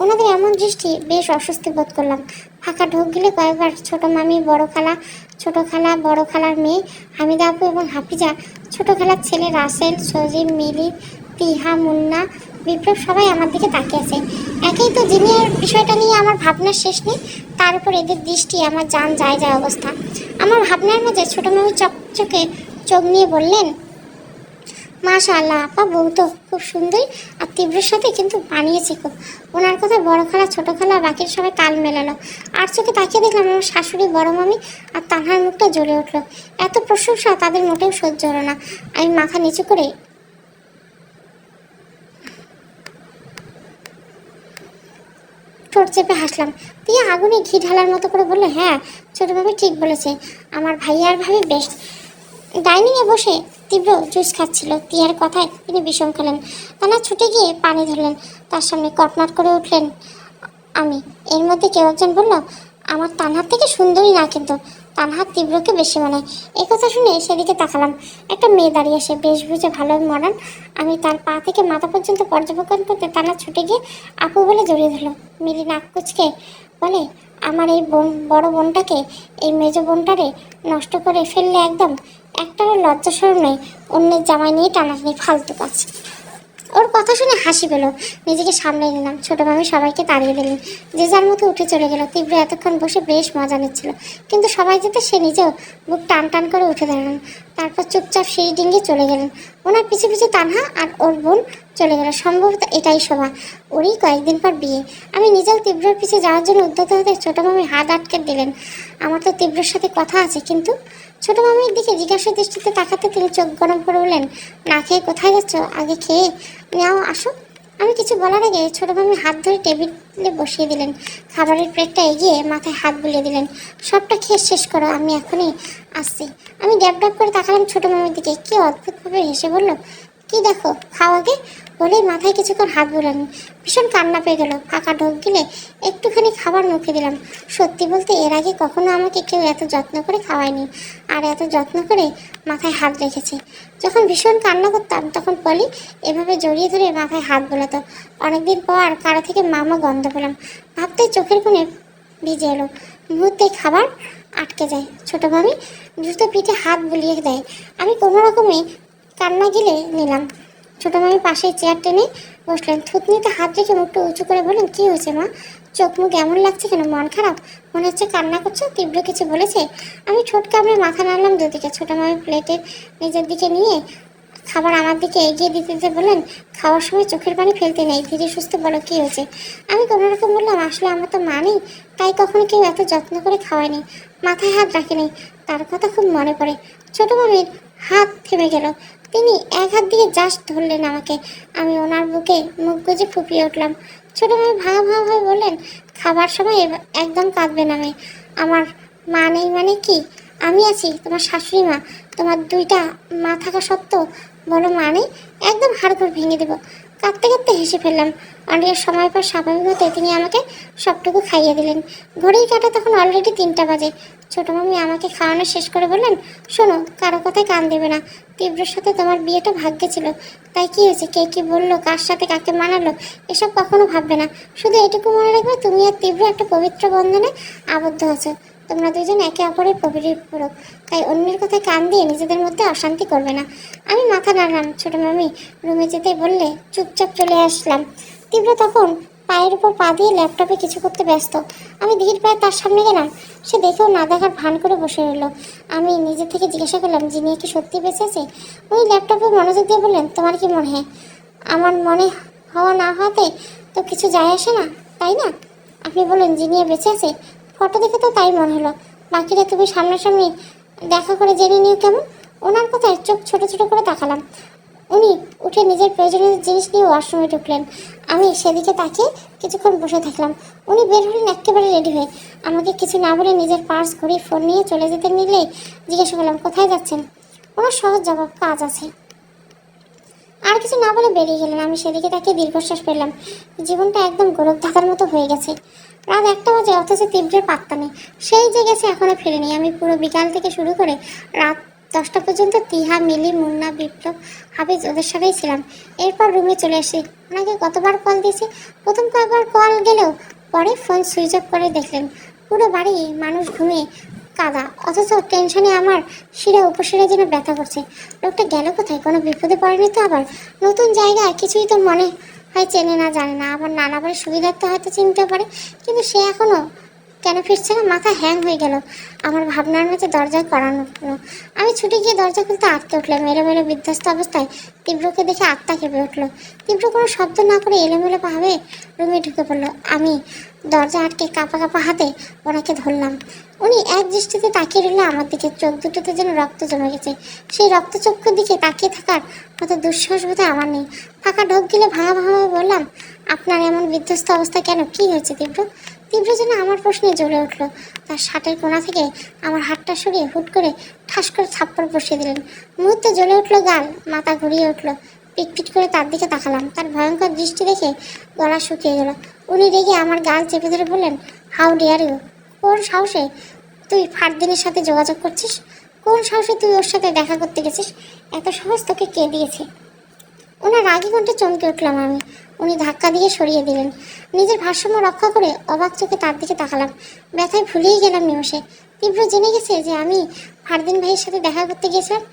ওনাদের এমন দৃষ্টি বেশ অস্বস্তি বোধ করলাম। ফাঁকা ঢোক গিলে কয়েকবার ছোট মামি, বড় খালা, ছোট খালা, বড় খালার মেয়ে হামিদা আপু এবং হাফিজা, ছোট খালার ছেলে রাসেল, সজিব, মিলি, তিহা, মুন্না, বিপ্লব সবাই আমার দিকে তাকিয়েছে। একেই তো জিনিয়ার বিষয়টা নিয়ে আমার ভাবনার শেষ নেই, তার উপর এদের দৃষ্টি আমার জান যায় যায় অবস্থা। আমার ভাবনার মাঝে ছোট মামি চকচকে চোখ নিয়ে বললেন, মাশাআল্লাহ আপা, বউ তো খুব সুন্দরী, আর তীব্রের সাথে কিন্তু বানিয়েছে খুব। ওনার কথা বড় খালা, ছোট খালা, বাকির সবাই তাল মেলালো। আর চোখে তাকিয়ে দেখলাম আমার শাশুড়ি, বড় মামি আর তানহার মুখটা জ্বলে উঠলো। এত প্রশংসা তাদের মোটেও সহ্য হলো না। আমি মাথা নিচু করে ঠোঁট চেপে হাসলাম। তিয়া আগুনে ঘি ঢালার মতো করে বললো, হ্যাঁ ছোটভাবে ঠিক বলেছে, আমার ভাইয়া আর ভাবি বেস্ট। ডাইনিংয়ে বসে তীব্র জুস খাচ্ছিল। তিয়ার কথায় তিনি বিষম খেলেন। তানা ছুটে গিয়ে পানি ধরলেন। তার সামনে কটমাট করে উঠলেন। আমি এর মধ্যে কেউ একজন বলল, আমার তানহার থেকে সুন্দরী না, কিন্তু তানহার তীব্রকে বেশি মানায়। এই কথা শুনে সেদিকে তাকালাম। একটা মেয়ে দাঁড়িয়ে আসে, বেশ বুঝে ভালো মডার্ন। আমি তার পা থেকে মাথা পর্যন্ত পর্যবেক্ষণ করতে তানা ছুটে গিয়ে আপু বলে জড়িয়ে ধরলো। মিলি নাক কুচকে বলে, আমার এই বড় বোনটাকে, এই মেজ বোনটারে নষ্ট করে ফেললে একদম একটারও লজ্জা সরম নেই। অন্যের জামাই নিয়ে টানাটানি, ফালতু কাজ। ওর কথা শুনে হাসি পেল, নিজেকে সামলে নিলাম। ছোট মামি সবাইকে তাড়িয়ে দিলেন, যে যার মতো উঠে চলে গেল। তীব্র এতক্ষণ বসে বেশ মজা নিচ্ছিল, কিন্তু সবাই যেতে সে নিজেও বুক টান টান করে উঠে দাঁড়ালেন। তারপর চুপচাপ সিঁড়ি ডিঙ্গে চলে গেলেন। ওনার পিছু পিছু তানহা আর ওর বোন চলে গেল। সম্ভবত এটাই শোভা, ওরই কয়েকদিন পর বিয়ে। আমি নিজেও তীব্রর পিছে যাওয়ার জন্য উদ্যত হতে ছোট মামি হাত আটকে দিলেন। আমার তো তীব্রর সাথে কথা আছে, কিন্তু ছোট মামির দিকে জিজ্ঞাসা দৃষ্টিতে তাকাতে তিনি চোখ গরম করে বললেন, না খেয়ে কোথায় যাচ্ছ? আগে খেয়ে নাও, আসো। আমি কিছু বলার আগে ছোট মামি হাত ধরে টেবিলে বসিয়ে দিলেন। খাবারের প্লেটটা এগিয়ে মাথায় হাত বুলিয়ে দিলেন। সবটা খেয়ে শেষ করো, আমি এখনই আসছি। আমি ড্যাব ড্যাব করে তাকালাম ছোট মামির দিকে। কি অদ্ভুতভাবে হেসে বলল, কি দেখো, খাও আগে, বলেই মাথায় কিছুক্ষণ হাত বুলালেন। ভীষণ কান্না পেয়ে গেল। ফাঁকা ঢোক গিলে একটুখানি খাবার মুখে দিলাম। সত্যি বলতে এর আগে কখনো আমাকে কেউ এত যত্ন করে খাওয়ায়নি, আর এত যত্ন করে মাথায় হাত রেখেছে। যখন ভীষণ কান্না করতাম তখন পলি এভাবে জড়িয়ে ধরে মাথায় হাত বোলাতো। অনেকদিন পর কারো থেকে মামা গন্ধ পেলাম, ভাবতে চোখের কোণে ভিজে এলো। মুহূর্তে খাবার আটকে যায়। ছোট মামি দ্রুত পিঠে হাত বুলিয়ে দেয়। আমি কোনো রকমে কান্না গিলে নিলাম। ছোট মামি পাশে চেয়ার টেনে বসলেন। থুতনিতে হাত রেখে মুখটা উঁচু করে বললেন, কি হয়েছে মা? চোখ মুখ এমন লাগছে কেন? মন খারাপ? মনে হচ্ছে কান্না করছো? তীব্র কিছু বলেছে? আমি ঠোঁট কামড়ে মাথা নাড়লাম দুদিকে। ছোট মামি প্লেটের নিজের দিকে নিয়ে খাবার আমার দিকে এগিয়ে দিতে দিতে বললেন, খাওয়ার সময় চোখের পানি ফেলতে নেই, ধীরে সুস্থ বলো কি হয়েছে। আমি কোনোরকম বললাম, আসলে আমার তো মা নেই, তাই কখনো কেউ এত যত্ন করে খাওয়ায়নি, মাথায় হাত রাখেনি, তার কথা খুব মনে পড়ে। ছোট মামির হাত থেমে গেল। তিনি এক হাত দিয়ে জাস্ট ধরলেন আমাকে। আমি ওনার বুকে মুখ গুজে ফুপিয়ে উঠলাম। ছোট মামি ভাঙা ভাঙা হয়ে বললেন, খাবার সময় একদম কাঁদবে না মেয়ে। আমার মা নেই মানে কি? আমি আছি, তোমার শাশুড়ি মা। তোমার দুইটা মা থাকা সত্ত্বেও বলো মা নেই? একদম হাড়গোড় ভেঙে দেবো। কাঁদতে কাঁদতে হেসে ফেললাম। অনেক সময় পর স্বাভাবিক হতে তিনি আমাকে সবটুকু খাইয়ে দিলেন। ঘড়ির কাঁটা তখন অলরেডি 3টা বাজে। ছোট মামি আমাকে খাওয়ানো শেষ করে বললেন, শোনো, কারো কথায় কান দেবে না। তীব্রর সাথে তোমার বিয়েটা ভাগ্যে ছিল, তাই কি হয়েছে, কে কি বললো, কার সাথে কাকে মানালো, এসব কখনো ভাববে না। শুধু এটুকু মনে রাখবে, তুমি আর তীব্র একটা পবিত্র বন্ধনে আবদ্ধ আছো। তোমরা দুজন একে অপরের পরিপূরক, তাই অন্যের কথায় কান দিয়ে নিজেদের মধ্যে অশান্তি করবে না। আমি মাথা নাড়লাম। ছোট মামি রুমে যেতে বললে চুপচাপ চলে আসলাম। তীব্র তখন পায়ের উপর পা দিয়ে ল্যাপটপে কিছু করতে ব্যস্ত। আমি ধীর পায়ে তার সামনে গেলাম। সে দেখেও না দেখার ভান করে বসে রইল। আমি নিজে থেকে জিজ্ঞাসা করলাম, জিনিয়া কি সত্যি বেঁচে আছে? উনি ল্যাপটপে মনোযোগ দিয়ে বললেন, তোমার কি মনে হয়? আমার মনে হওয়া না হওয়াতে তো কিছু যায় আসে না, তাই না? আপনি বললেন জিনিয়া বেঁচে আছে, ফটো দেখে তো তাই মনে হলো। বাকিটা তুমি সামনাসামনি দেখা করে জেনে নিও কেমন? ওনার কথায় চোখ ছোট ছোট করে তাকালাম। উনি উঠে নিজের প্রয়োজনীয় জিনিস নিয়ে ওয়াশরুমে ঢুকলেন। আমি সেদিকে তাকিয়ে কিছুক্ষণ বসে থাকলাম। উনি বের হলেন একেবারে রেডি হয়ে। আমাকে কিছু না বলে নিজের পার্স, ঘড়ি, ফোন নিয়ে চলে যেতে নিলেই জিজ্ঞাসা করলাম, কোথায় যাচ্ছেন? ওনার সহজ জবাব, কাজ আছে। আর কিছু না বলে বেরিয়ে গেলেন। আমি সেদিকে তাকিয়ে দীর্ঘশ্বাস পেলাম। জীবনটা একদম গোলক ধাঁধার মতো হয়ে গেছে। রাত 1টা বাজে, অথচ তীব্রের পাত্তা নেই। সেই যে গেছে, এখনো ফিরেনি। আমি পুরো বিকাল থেকে শুরু করে রাত 10টা পর্যন্ত তিহা, মিলি, মুন্না, বিপ্লব, হাফিজ ওদের সাথেই ছিলাম। এরপর রুমে চলে আসি। ওনাকে কতবার কল দিয়েছি। প্রথম কয়েকবার কল গেলেও পরে ফোন সুইচ অফ করে দেখলেন পুরো বাড়ি মানুষ ঘুমিয়ে কাদা, অথচ টেনশনে আমার শিরা উপশিরা যেন ব্যথা করছে। লোকটা গেল কোথায়? কোনো বিপদে পড়েনি তো আবার? নতুন জায়গা, কিছুই তো মনে হয় চেনে না, জানে না। আবার নানা বাড়ির সুবিধার্থে হয়তো চিনতে পারে, কিন্তু সে এখনো কেন ফিরছে না? মাথা হ্যাং হয়ে গেল আমার ভাবনার মাঝে। দরজায় করানো। আমি ছুটে গিয়ে দরজা খুলতে আটকে উঠলাম। এলোমেলো বিধ্বস্ত অবস্থায় তীব্রকে দেখে আত্মা কেঁপে উঠলো। তীব্র কোনো শব্দ না করে এলোমেলো ভাবে রুমে ঢুকে পড়লো। আমি দরজা আটকে কাঁপা কাঁপা হাতে ওনাকে ধরলাম। উনি এক দৃষ্টিতে তাকিয়ে রইল আমার দিকে। চোখ দুটোতে যেন রক্ত জমে গেছে। সেই রক্তচক্ষুর দিকে তাকিয়ে থাকার মতো দুঃসাহস বোধহয় আমার নেই। ফাঁকা ঢোক গিলে ভাঙা ভাঙাভাবে বললাম, আপনার এমন বিধ্বস্ত অবস্থা কেন? কি হয়েছে তীব্র? তীব্র যেন আমার প্রশ্নে জ্বলে উঠলো। তার শার্টের কোণা থেকে আমার হাতটা সরিয়ে হুট করে ঠাস করে থাপ্পড় বসিয়ে দিলেন। মুহূর্তে জ্বলে উঠলো গাল, মাথা ঘুরিয়ে উঠলো। পিটপিট করে তার দিকে তাকালাম। তার ভয়ঙ্কর দৃষ্টি দেখে গলা শুকিয়ে গেল। উনি রেগে আমার গাল চেপে ধরে বললেন, হাউ ডিয়ার ইউ? কোন সাহসে তুই ফারদিনের সাথে যোগাযোগ করছিস? কোন সাহসে তুই ওর সাথে দেখা করতে গেছিস? এত সাহস তোকে কে দিয়েছে? ওনার রাগি কণ্ঠে চমকে উঠলাম আমি। উনি ধাক্কা দিয়ে সরিয়ে দিলেন। নিজের ভারসাম্য রক্ষা করে অবাক চোখে তার দিকে তাকালাম। ব্যথায় ভুলেই গেলাম নিমেষে। তীব্র জেনে গেছে যে আমি ফারদিন ভাইয়ের সাথে দেখা করতে গেছিলাম।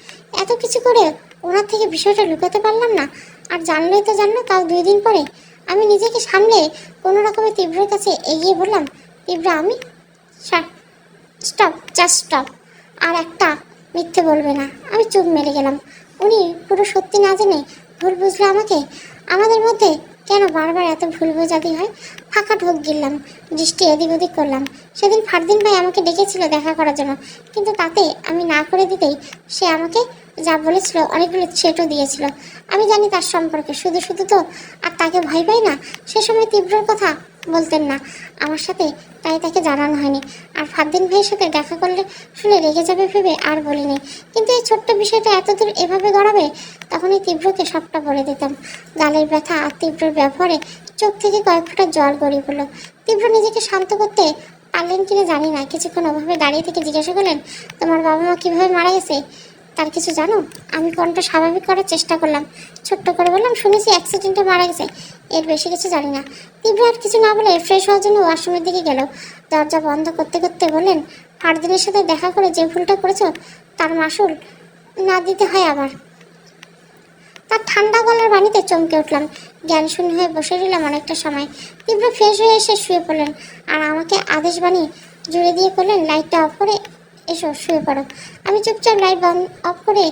এত কিছু করে ওনার থেকে বিষয়টা লুকাতে পারলাম না। আর জানলেই তো জানলো, তাও 2 দিন পরে। আমি নিজেকে সামলে কোনো রকমের তীব্রের কাছে এগিয়ে বললাম, তীব্র আমি স্টপ, জাস্ট স্টপ। আর একটা মিথ্যে বলবে না। আমি চুপ মেরে গেলাম। উনি পুরো সত্যি না জেনে ভুল বুঝলো আমাকে। আমাদের মধ্যে কেন বারবার এত ভুল বোঝাতে হয়? ফাঁকা ঢোক গিললাম, দৃষ্টি এদিক ওদিক করলাম। সেদিন ফারদিন ভাই আমাকে ডেকেছিল দেখা করার জন্য, কিন্তু তাতে আমি না করে দিতেই সে আমাকে যা বলেছিল অনেকগুলো থ্রেটও দিয়েছিল। আমি জানি তার সম্পর্কে, শুধু শুধু তো আর তাকে ভয় পাই না। সে সময় তীব্রর কথা বলতেন না আমার সাথে, তাই তাকে জানানো হয়নি। আর ফারদিন ভাইয়ের সাথে দেখা করলে শুনে রেগে যাবে ভেবে আর বলিনি। কিন্তু এই ছোট্ট বিষয়টা এতদূর এভাবে গড়াবে, তখন এই তীব্রকে সবটা বলে দিতাম। গালের ব্যথা আর তীব্রর ব্যবহারে চোখ থেকে কয়েক ফোঁটা জল গড়িয়ে পড়ল। তীব্র নিজেকে শান্ত করতে পারলেন কিনা জানি না, কিছুক্ষণ ওভাবে দাঁড়িয়ে থেকে জিজ্ঞাসা করলেন, তোমার বাবা মা কীভাবে মারা গেছে তার কিছু জানো? আমি কণ্ঠ স্বাভাবিক করার চেষ্টা করলাম, ছোট্ট করে বললাম, শুনেছি অ্যাক্সিডেন্টে মারা গেছে, এর বেশি কিছু জানি না। তীব্র আর কিছু না বলে ফ্রেশ হওয়ার জন্য ওয়াশরুমের দিকে গেল। দরজা বন্ধ করতে করতে বললেন, ফারদিনের সাথে দেখা করে যে ভুলটা করেছ তার মাসুল না দিতে হয় আমার। তার ঠান্ডা গলার বাণীতে চমকে উঠলাম। জ্ঞান শূন্য হয়ে বসে রইলাম অনেকটা সময়। তীব্র ফ্রেশ হয়ে এসে শুয়ে পড়লেন আর আমাকে আদেশ বাণী জুড়ে দিয়ে করলেন, লাইটটা অফ করে এসো, শুয়ে পড়ো। আমি চুপচাপ লাইট অফ করে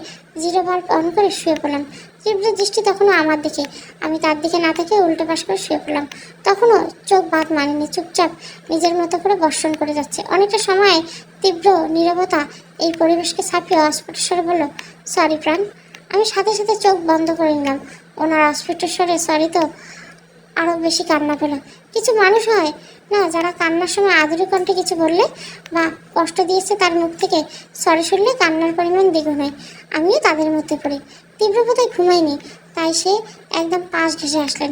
0 বাল্ব অন করে শুয়ে পড়লাম। তীব্র দৃষ্টি তখনও আমার দিকে, আমি তার দিকে না থেকে উল্টো পাশ করে শুয়ে পড়লাম। তখনও চোখ বাদ মানেনি, চুপচাপ নিজের মতো করে বর্ষণ করে যাচ্ছে। অনেকটা সময় তীব্র নীরবতা এই পরিবেশকে ছাপিয়ে অস্ফুট স্বরে বলল, সরি প্রাণ। আমি সাথে সাথে চোখ বন্ধ করে নিলাম। ওনার অস্ফুট স্বরে সরি তো আরও বেশি কান্না পেল। কিছু মানুষ হয় না যারা কান্নার সময় আদুরি কণ্ঠে কিছু বললে বা কষ্ট দিয়েছে তার মুখ থেকে সরি শুনলে কান্নার পরিমাণ দ্বিগুণ হয়। আমিও তাদের মধ্যে পড়ি। তীব্র বোধহয় ঘুমায়নি, তাই সে একদম পাশ ঘেঁষে আসলেন,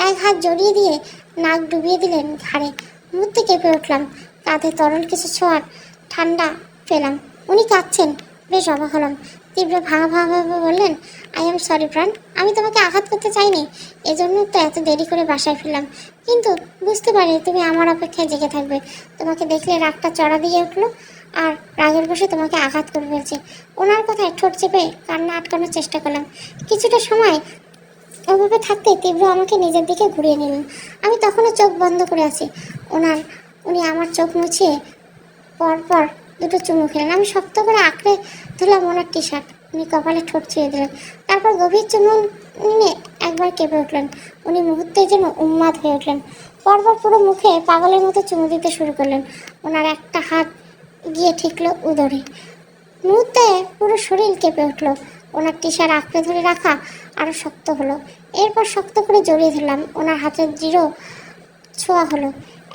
এক হাত জড়িয়ে দিয়ে নাক ডুবিয়ে দিলেন ঘাড়ে। মুহূর্তে কেঁপে উঠলাম, কাঁধে তরল কিছু ছোঁয়ার ঠান্ডা পেলাম। উনি কাঁদছেন, বেশ অবাক হলাম। তীব্র ভাঙা ভাঙাভাবে বললেন, আই এম সরি প্রাণ, আমি তোমাকে আঘাত করতে চাইনি, এজন্য তো এত দেরি করে বাসায় ফিরলাম। কিন্তু বুঝতে পারি তুমি আমার অপেক্ষায় জেগে থাকবে। তোমাকে দেখলে রাগটা চড়া দিয়ে উঠলো আর রাগের বসে তোমাকে আঘাত করে ফেলছে। ওনার কথায় ঠোঁট চেপে কান্না আটকানোর চেষ্টা করলাম। কিছুটা সময় ওভাবে থাকতে তীব্র আমাকে নিজের দিকে ঘুরিয়ে নিলেন। আমি তখনও চোখ বন্ধ করে আছি। উনি আমার চোখ মুছিয়ে পরপর 2টো চুমু খেলেন। আমি শক্ত করে আঁকড়ে ধরলাম ওনার টি-শার্ট। উনি কপালে ঠোঁট ছুঁয়ে দিলেন, তারপর গভীর চুমু নিয়ে একবার কেঁপে উঠলেন। উনি মুহূর্তে যেন উন্মাদ হয়ে উঠলেন, পরপর পুরো মুখে পাগলের মতো চুমু দিতে শুরু করলেন। ওনার একটা হাত গিয়ে ঠেকলো উদরে, মুহূর্তে পুরো শরীর কেঁপে উঠলো। ওনার টি-শার্ট আঁকড়ে ধরে রাখা আরও শক্ত হলো। এরপর শক্ত করে জড়িয়ে ধরলাম। ওনার হাতের দৃঢ় ছোঁয়া হলো,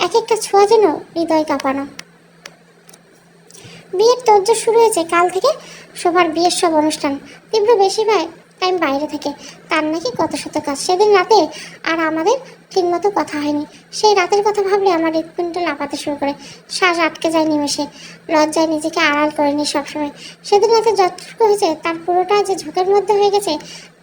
এক একটা ছোঁয়া যেন হৃদয় কাঁপানো। বিয়ের তোড়জোড় শুরু হয়েছে কাল থেকে। শোভার বিয়ের সব অনুষ্ঠান। তীব্র বেশিরভাগ টাইম বাইরে থাকে, তার নাকি কত শত কাজ। সেদিন রাতে আর আমাদের ঠিকমতো কথা হয়নি। সেই রাতের কথা ভাবলে আমার হৃৎপিণ্ডটা লাফাতে শুরু করে, শ্বাস আটকে যায় নিমেষে। লজ্জায় নিজেকে আড়াল করে নিই সবসময়। সেদিন রাতে যতটুকু হয়েছে তার পুরোটা যে ঝোঁকের মধ্যে হয়ে গেছে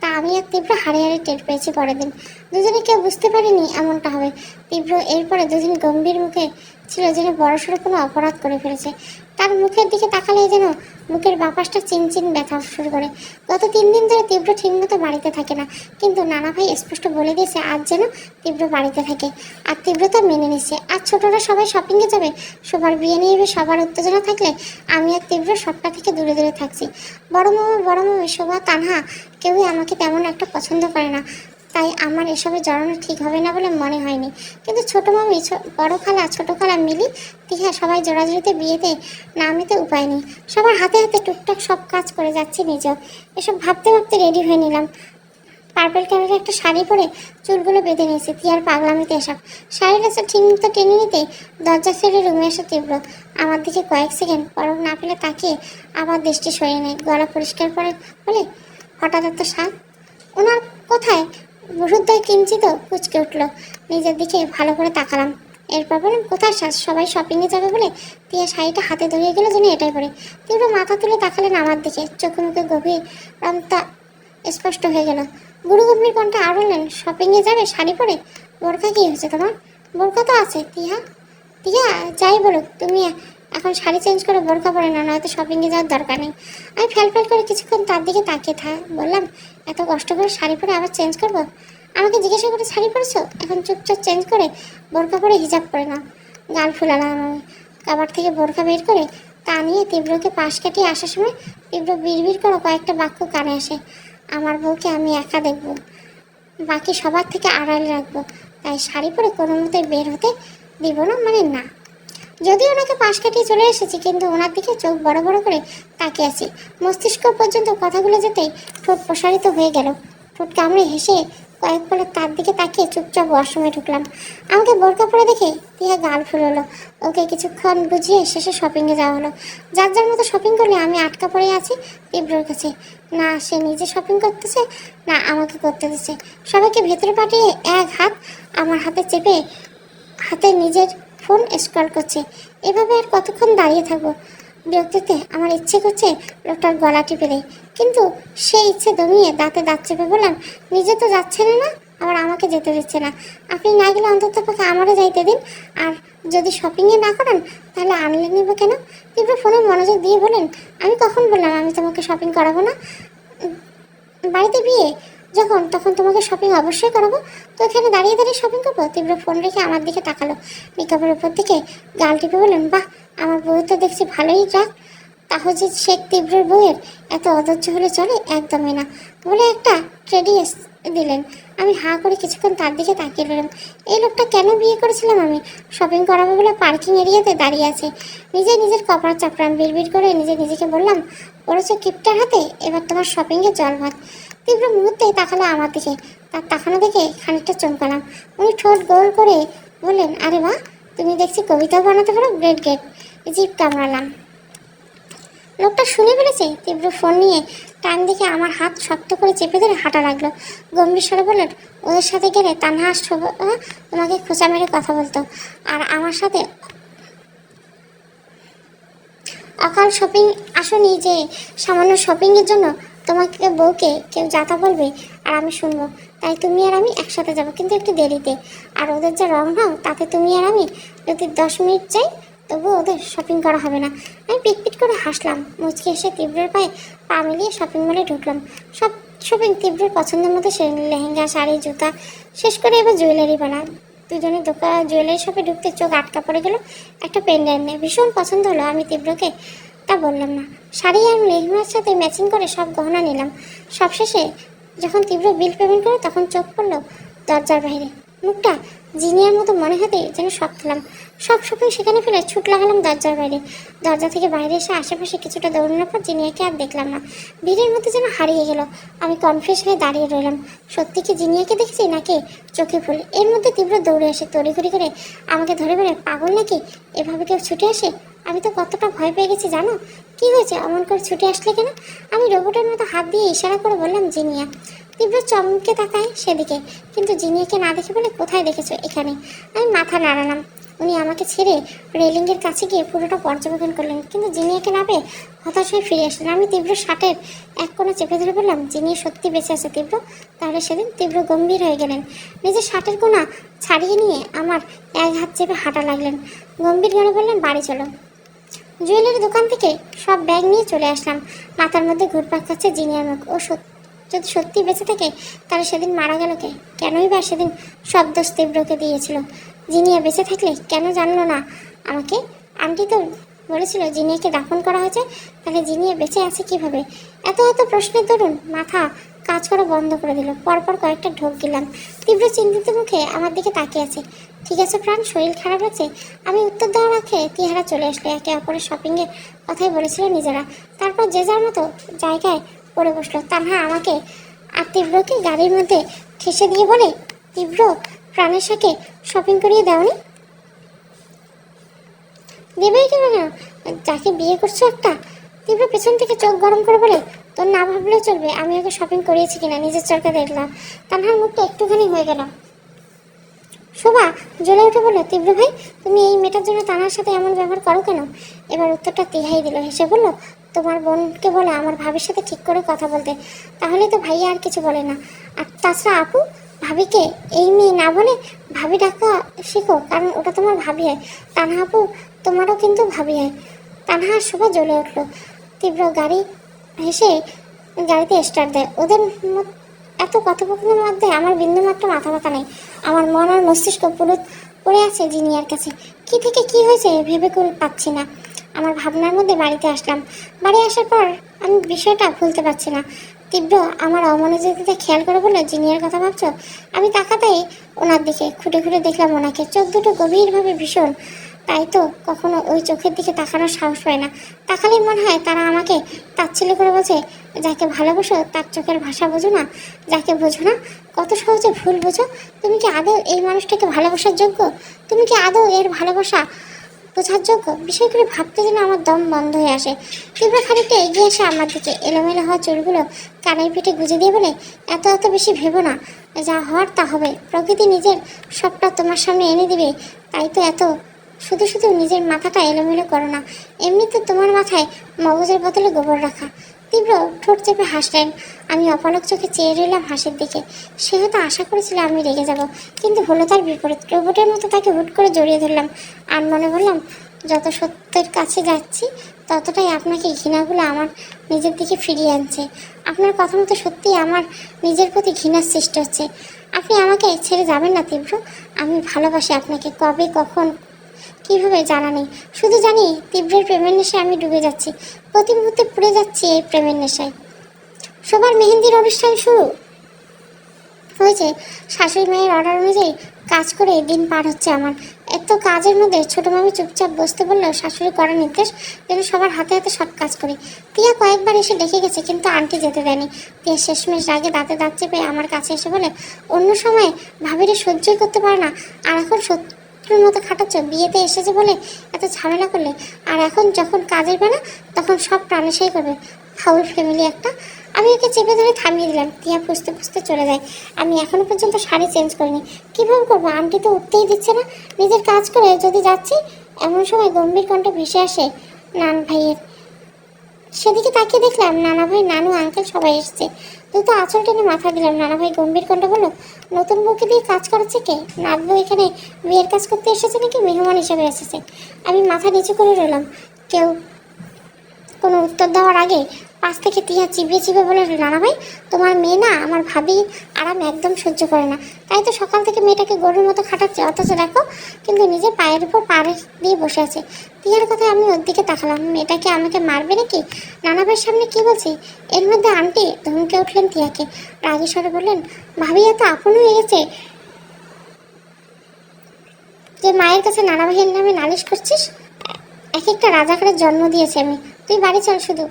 তা আমি আর তীব্র হাড়ে হাড়ে টের পেয়েছি। পরের দিন দুজনে কেউ বুঝতে পারিনি এমনটা হবে। তীব্র এরপরে দুদিন গম্ভীর মুখে ছিল, যেন বড়সড় কোনো অপরাধ করে ফেলেছে। তার মুখের দিকে তাকালে যেন বুকের বাপাসটা চিনচিন ব্যথা শুরু করে। গত 3 দিন ধরে তীব্র ঠিকমতো বাড়িতে থাকে না, কিন্তু নানা ভাই স্পষ্ট বলে দিয়েছে আজ যেন তীব্র বাড়িতে থাকে। আর তীব্র তা মেনে নিচ্ছে। আর ছোটরা সবাই শপিংয়ে যাবে, সবার বিয়ে নিয়ে সবার উত্তেজনা থাকলে আমি আর তীব্র সবটা থেকে দূরে দূরে থাকছি। বড় মামা শোভা তানহা কেউই আমাকে তেমন একটা পছন্দ করে না, তাই আমার এসবে জড়ানো ঠিক হবে না বলে মনে হয়নি। কিন্তু ছোটো মামি, বড় খালা, ছোটো খালা, মিলি, তিহা সবাই জোড়াজুড়িতে বিয়েতে নামিতে উপায় নেই। সবার হাতে হাতে টুকটাক সব কাজ করে যাচ্ছি নিজেও। এসব ভাবতে ভাবতে রেডি হয়ে নিলাম। পার্পল কালারের একটা শাড়ি পরে চুলগুলো বেঁধে নিয়েছি। তিয়ার পাগলামিতে এসব শাড়িটা ঠিক মতো টেনে নিতে দরজা ছেড়ে রুমে এসে তীব্র আমার দিকে কয়েক সেকেন্ড পরক না পেলে তাকিয়ে আবার দৃষ্টি সরিয়ে নেয়। গলা পরিষ্কার করে বলে, হঠাৎ এত শাক? ওনার কোথায় হৃদয় কিঞ্চিত কুচকে উঠলো। নিজের দিকে ভালো করে তাকালাম। এরপর বললাম, কোথায় সবাই শপিংয়ে যাবে বলে তিয়া শাড়িটা হাতে ধরিয়ে গেল যেন এটাই পরে। তীব্র মাথা তুলে তাকালেন আমার দিকে, চোখে মুখে গভীর রমতা স্পষ্ট হয়ে গেল। গুরু গম্ভীর কণ্ঠে আড়লেন, শপিংয়ে যাবে শাড়ি পরে? বোরকা কি হয়েছে তোমার? বোরকা তো আছে তিয়া। তিয়া যাই বলুক, তুমি এখন শাড়ি চেঞ্জ করে বোরকা পরে না, নয়তো শপিংয়ে যাওয়ার দরকার নেই। আমি ফেল করে কিছুক্ষণ তার দিকে তাকিয়ে বললাম, এত কষ্ট করে শাড়ি পরে আবার চেঞ্জ করবো? আমাকে জিজ্ঞাসা করে শাড়ি পরেছো, এখন চুপচাপ চেঞ্জ করে বোরকা পরে হিজাব পরে নাও। গাল ফুলালাম আমি। কাবার থেকে বোরকা বের করে তা নিয়ে তীব্রকে পাশ কাটিয়ে আসার সময় তীব্র বিড়বিড় করে কয়েকটা বাক্য কানে আসে। আমার বউকে আমি একা দেখবো, বাকি সবার থেকে আড়ালে রাখবো, তাই শাড়ি পরে কোনো মতেই বের হতে দিব না, মানে না। যদিও ওনাকে পাশ কাটিয়ে চলে এসেছি, কিন্তু ওনার দিকে চোখ বড় বড় করে তাকিয়ে আছি। মস্তিষ্ক পর্যন্ত কথাগুলো যেতেই ঠোঁট প্রসারিত হয়ে গেল। ঠোঁট কামড়ে হেসে কয়েক পলে তার দিকে তাকিয়ে চুপচাপ ওয়াশরুমে ঢুকলাম। আমাকে বোরকা পরে দেখে টিয়া গাল ফুললো। ওকে কিছুক্ষণ বুঝিয়ে শেষে শপিংয়ে যাওয়া হলো। যার যার মতো শপিং করলে আমি আটকা পড়ে আছি তীব্রর কাছে। না সে নিজে শপিং করতেছে, না আমাকে করতে দিচ্ছে। সবাইকে ভেতরে পাঠিয়ে এক হাত আমার হাতে চেপে হাতে নিজের ফোন স্ক্রল করছে। এভাবে আর কতক্ষণ দাঁড়িয়ে থাকবো? বিরক্তিতে আমার ইচ্ছে করছে লোকটার গলা টিপে দেয়, কিন্তু সেই ইচ্ছে দমিয়ে দাঁতে দাঁত চেপে বললাম, নিজে তো যাচ্ছে না, আবার আমাকে যেতে দিচ্ছে না। আপনি না গেলে অন্তত পক্ষে আমারও যাইতে দিন। আর যদি শপিংয়ে না করেন তাহলে আনলে নিব কেন? তীব্র ফোনে মনোযোগ দিয়ে বলেন, আমি কখন বললাম আমি তোমাকে শপিং করাবো না? বাড়িতে বিয়ে যখন, তখন তোমাকে শপিং অবশ্যই করাবো। তো এখানে দাঁড়িয়ে দাঁড়িয়ে শপিং করবো? তীব্র ফোন রেখে আমার দিকে তাকালো। নিকাবের উপর দিকে গাল টিপে বললেন, বাহ, আমার বউ তো দেখছি ভালোই রাগ। তাহজিদ শেখ তীব্রের বউয়ের এত অধৈর্য হলে চলে? একদমই না, বলে একটা ট্রেডিস দিলেন। আমি হাঁ করে কিছুক্ষণ তার দিকে তাকিয়ে রইলাম। এই লোকটা কেন বিয়ে করেছিলাম আমি? শপিং করাবো বলে পার্কিং এরিয়াতে দাঁড়িয়ে আছে। নিজের কপাল চাপড়াম, বিড়বিড় করে নিজেকে বললাম, পড়েছ কিপটার হাতে, এবার তোমার শপিংয়ে জল ভাত। তীব্র মুহূর্তেই তাকালো আমার দিকে। তার তাকানো দেখে খানিকটা চমকালাম। উনি ঠোঁট গোল করে বললেন, আরে বাহ, তুমি দেখছি কবিতাও বানাতে পারো, গ্রেট গ্রেট। জিভ কামড়ালাম। লোকটা শুনে ফেলেছে। তীব্র ফোন নিয়ে টাইম দেখে আমার হাত শক্ত করে চেপে ধরে হাঁটা লাগলো। গম্ভীর স্বরে বললেন, ওদের সাথে গেলে তানহা তোমাকে খোঁচা মেরে কথা বলতো, আর আমার সাথে অকাল শপিং আসনি যে সামান্য শপিংয়ের জন্য তোমাকে বউকে কেউ যাতা বলবে আর আমি শুনবো। তাই তুমি আর আমি একসাথে যাব, কিন্তু একটু দেরিতে। আর ওদের যে রং নাও, তাতে তুমি আর আমি যদি 10 মিনিট চাই, তবুও ওদের শপিং করা হবে না। আমি পিটপিট করে হাসলাম। মুচকে এসে তীব্রের পায়ে পা মিলিয়ে শপিং মলে ঢুকলাম। সব শপিং তীব্রের পছন্দের মতো লেহেঙ্গা, শাড়ি, জুতা শেষ করে এবার জুয়েলারি বানা। দুজনে জুয়েলারি শপে ঢুকতে চোখ আটকা পড়ে গেল একটা পেন্ডেন্ট নিয়ে। ভীষণ পছন্দ হলো। আমি তীব্রকে তা বললাম না। শাড়ি আর লেহেঙ্গার সাথে ম্যাচিং করে সব গহনা নিলাম। সবশেষে যখন তীব্র বিল পেমেন্ট করে, তখন চোখ পড়লো দরজার বাইরে। মুখটা জিনিয়ার মতো মনে হতে যেন শখ খেলাম। সব শপিং সেখানে ফেলে ছুট লাগালাম দরজার বাইরে। দরজা থেকে বাইরে এসে আশেপাশে কিছুটা দৌড়ানোর পর জিনিয়াকে আর দেখলাম না। ভিড়ের মধ্যে যেন হারিয়ে গেল। আমি কনফিউজ হয়ে দাঁড়িয়ে রইলাম। সত্যি কি জিনিয়াকে দেখছি নাকি চোখে ফুল? এর মধ্যে তীব্র দৌড়ে আসে, তড়িঘড়ি করে আমাকে ধরে বলে, পাগল নাকি, এভাবে কেউ ছুটে আসে? আমি তো কতটা ভয় পেয়ে গেছি জানো। কি হয়েছে, অমন করে ছুটে আসলে কেন? আমি রোবটের মতো হাত দিয়ে ইশারা করে বললাম, জিনিয়া। তীব্র চমকে তাকায় সেদিকে, কিন্তু জিনিয়াকে না দেখে বলে, কোথায় দেখেছো? এখানে। আমি মাথা নাড়ালাম। উনি আমাকে ছেড়ে রেলিংয়ের কাছে গিয়ে পুরোটা পর্যবেক্ষণ করলেন, কিন্তু জিনিয়াকে না পেয়ে হতাশ হয়ে ফিরে আসলেন। আমি তীব্র শার্টের এক কোণা চেপে ধরে বললাম, জিনিয়া সত্যি বেঁচে আছে তীব্র? তাহলে সেদিন? তীব্র গম্ভীর হয়ে গেলেন। নিজের শার্টের কোণা ছাড়িয়ে নিয়ে আমার এক হাত চেপে হাঁটা লাগলেন। গম্ভীর গানে বললেন, বাড়ি চলো। জুয়েলারি দোকান থেকে সব ব্যাগ নিয়ে চলে আসলাম। মাথার মধ্যে ঘুরপাক খাচ্ছে জিনিয়ার মুখ। ও যদি সত্যি বেঁচে থাকে, তাহলে সেদিন মারা গেল কে? কেনই বা সেদিন সব দোষ তীব্রকে দিয়েছিল? জিনিয়া বেঁচে থাকলে কেন জানলো না আমাকে? আন্টি তো বলেছিল জিনিয়াকে দাফন করা হয়েছে, তাহলে জিনিয়া বেঁচে আছে কিভাবে? এত প্রশ্নের দরুন মাথা কাজ করা বন্ধ করে দিল। পরপর কয়েকটা ঢোক গেলাম। তীব্র চিন্তিত মুখে আমার দিকে তাকিয়ে আছে। ঠিক আছে প্রাণ, শরীর খারাপ আছে? আমি উত্তর দেওয়ার আগে তিহারা চলে আসলে। একে অপরের শপিংয়ের কথাই বলেছিল নিজেরা। তারপর যে যার মতো জায়গায় পড়ে বসলো। তানহা আমাকে আর তীব্রকে গাড়ির মধ্যে ঠেসে দিয়ে বলে, তীব্র, প্রাণের সাথে শপিং করিয়ে দাওনি? দেবেই কেন, যাকে বিয়ে করছো একটা। তীব্র পেছন থেকে চোখ গরম করে বলে, তোর না ভাবলেও চলবে আমি ওকে শপিং করিয়েছি কিনা নিজের চোখে দেখলাম। তানহার মুখটা একটুখানি হয়ে গেল। শোভা জ্বলে উঠে বলল, তীব্র ভাই, তুমি এই মেয়েটার জন্য তানহার সাথে এমন ব্যবহার করো কেন? এবার উত্তরটা তিহাই দিল। হেসে বলল, তোমার বোনকে বলে আমার ভাবির সাথে ঠিক করে কথা বলতে, তাহলে তো ভাইয়া আর কিছু বলে না। আর তাছাড়া আপু, ভাবিকে এই মেয়ে না বলে ভাবি ডাকা শেখো, কারণ ওটা তোমার ভাবি হয়। তানহা আপু তোমারও কিন্তু ভাবি হয়। তানহা শোভা জ্বলে উঠলো। তীব্র গাড়ি হেসে গাড়িতে স্টার্ট দেয়। ওদের এত কথোপকথনের মধ্যে আমার বিন্দুমাত্র মাথা ব্যথা নেই। আমার মন আর মস্তিষ্ক পুরো পড়ে আছে জিনিয়ার কাছে। কি থেকে কি হয়েছে ভেবে কুল পাচ্ছি না। আমার ভাবনার মধ্যে বাড়িতে আসলাম। বাড়ি আসার পর আমি বিষয়টা ভুলতে পারছি না। তীব্র আমার অমনোযোগিতা খেয়াল করে বললো, জিনিয়ার কথা ভাবছো? আমি তাকাতেই ওনার দিকে খুঁটে খুঁটে দেখলাম ওনাকে। চোখ দুটো গভীরভাবে ভীষণ। তাই তো কখনো ওই চোখের দিকে তাকানোর সাহস পায় না। তাকালেই মনে হয় তারা আমাকে তাচ্ছিল্য করে বলছে, যাকে ভালোবাসো তার চোখের ভাষা বোঝো না, যাকে বোঝো না কত সহজে ভুল বোঝো। তুমি কি আদৌ এই মানুষটাকে ভালোবাসার যোগ্য? তুমি কি আদৌ এর ভালোবাসা বোঝার যোগ্য? বিষয় করে ভাবতে যেন আমার দম বন্ধ হয়ে আসে। তীব্র খানিকটা এগিয়ে আসে আমার দিকে। এলোমেলো হওয়া চুলগুলো কানের পিঠে গুজে দিয়ে বলে, এত বেশি ভেবো না। যা হওয়ার তা হবে। প্রকৃতি নিজের সবটা তোমার সামনে এনে দিবে। তাই তো এত শুধু শুধু নিজের মাথাটা এলোমেলো করো না। এমনিতে তোমার মাথায় মগজের বদলে গোবর রাখা। তীব্র ঠোঁট চেপে হাসলেন। আমি অপলক চোখে চেয়ে রইলাম হাসির দিকে। সে হয়তো আশা করেছিল আমি রেগে যাব, কিন্তু হলো তার বিপরীত। রোবটের মতো তাকে হুট করে জড়িয়ে ধরলাম। আর মনে বললাম, যত সত্যের কাছে যাচ্ছি ততটাই আপনাকে ঘৃণাগুলো আমার নিজের দিকে ফিরিয়ে আনছে। আপনার কথা মতো সত্যিই আমার নিজের প্রতি ঘৃণার সৃষ্টি হচ্ছে। আপনি আমাকে ছেড়ে যাবেন না তীব্র। আমি ভালোবাসি আপনাকে। কবে কখন কিভাবে জানা নেই, শুধু জানি তীব্রের প্রেমের নেশায় আমি ডুবে যাচ্ছি। প্রতি মুহূর্তে পুড়ে যাচ্ছি এই প্রেমের নেশায়। সবার মেহেন্দির অনুষ্ঠান শুরু হয়েছে। শাশুড়ি মায়ের অর্ডার অনুযায়ী কাজ করে দিন পার হচ্ছে আমার। এত কাজের মধ্যে ছোটো মামি চুপচাপ বসতে বললেও শাশুড়ি করা নির্দেশ যেন সবার হাতে হাতে সব কাজ করি। টিয়া কয়েকবার এসে ডেকে গেছে, কিন্তু আন্টি যেতে দেয়নি। টিয়া শেষমেশ রাগে দাঁতে দাঁত চেপে আমার কাছে এসে বলে, অন্য সময় ভাবিরে সহ্যই করতে পারে না, আর এখন শত্রুর মতো খাটাচ্ছ। বিয়েতে এসেছে বলে এত ঝামেলা করলে, আর এখন যখন কাজের বেলা তখন সব প্রাণেশাই করবে। ফাউল ফ্যামিলি একটা। আমি ওকে চেপে ধরে থামিয়ে দিলাম। টিয়া পুষতে পুষতে চলে যায়। আমি এখনো পর্যন্ত শাড়ি চেঞ্জ করিনি। কীভাবে করবো? আন্টি তো উঠতেই দিচ্ছে না। নিজের কাজ করে যদি যাচ্ছি, এমন সময় গম্ভীর কণ্ঠ ভেসে আসে নান ভাইয়ের। সেদিকে তাকিয়ে দেখলাম নানা ভাই, নানু, আঙ্কেল সবাই এসছে। দ্রুত আঁচল টেনে মাথা দিলাম। নানা ভাই গম্ভীর কণ্ঠ বলল, নতুন বউকে দিয়ে কাজ করাচ্ছে কে? নাতবু এখানে বিয়ের কাজ করতে এসেছে নাকি মেহমান হিসেবে এসেছে? আমি মাথা নিচু করে রইলাম। কেউ কোনো উত্তর দেওয়ার আগে পাশ থেকে টিয়া চিবিয়ে চিবিয়ে বলে, নানা ভাই, তোমার মেয়ে না আমার ভাবি আরাম একদম সহ্য করে না। তাই তো সকাল থেকে মেয়েটাকে গরুর মতো খাটাচ্ছে। অথচ দেখো, কিন্তু নিজের পায়ের উপর পা দিয়ে বসে আছে। টিয়ার কথায় আমি ওর দিকে তাকালাম। মেয়েটাকে আমাকে মারবে নাকি? নানা ভাইয়ের সামনে কি বলছি? এর মধ্যে আন্টি ধমকে উঠলেন টিয়াকে। রাগী স্বরে বললেন, ভাবি এত আপন হয়ে গেছে যে মায়ের কাছে নানা ভাইয়ের নামে নালিশ করছিস? এক একটা রাজাকারের জন্ম দিয়েছে আমি। তুই বাড়ি চল শুধু।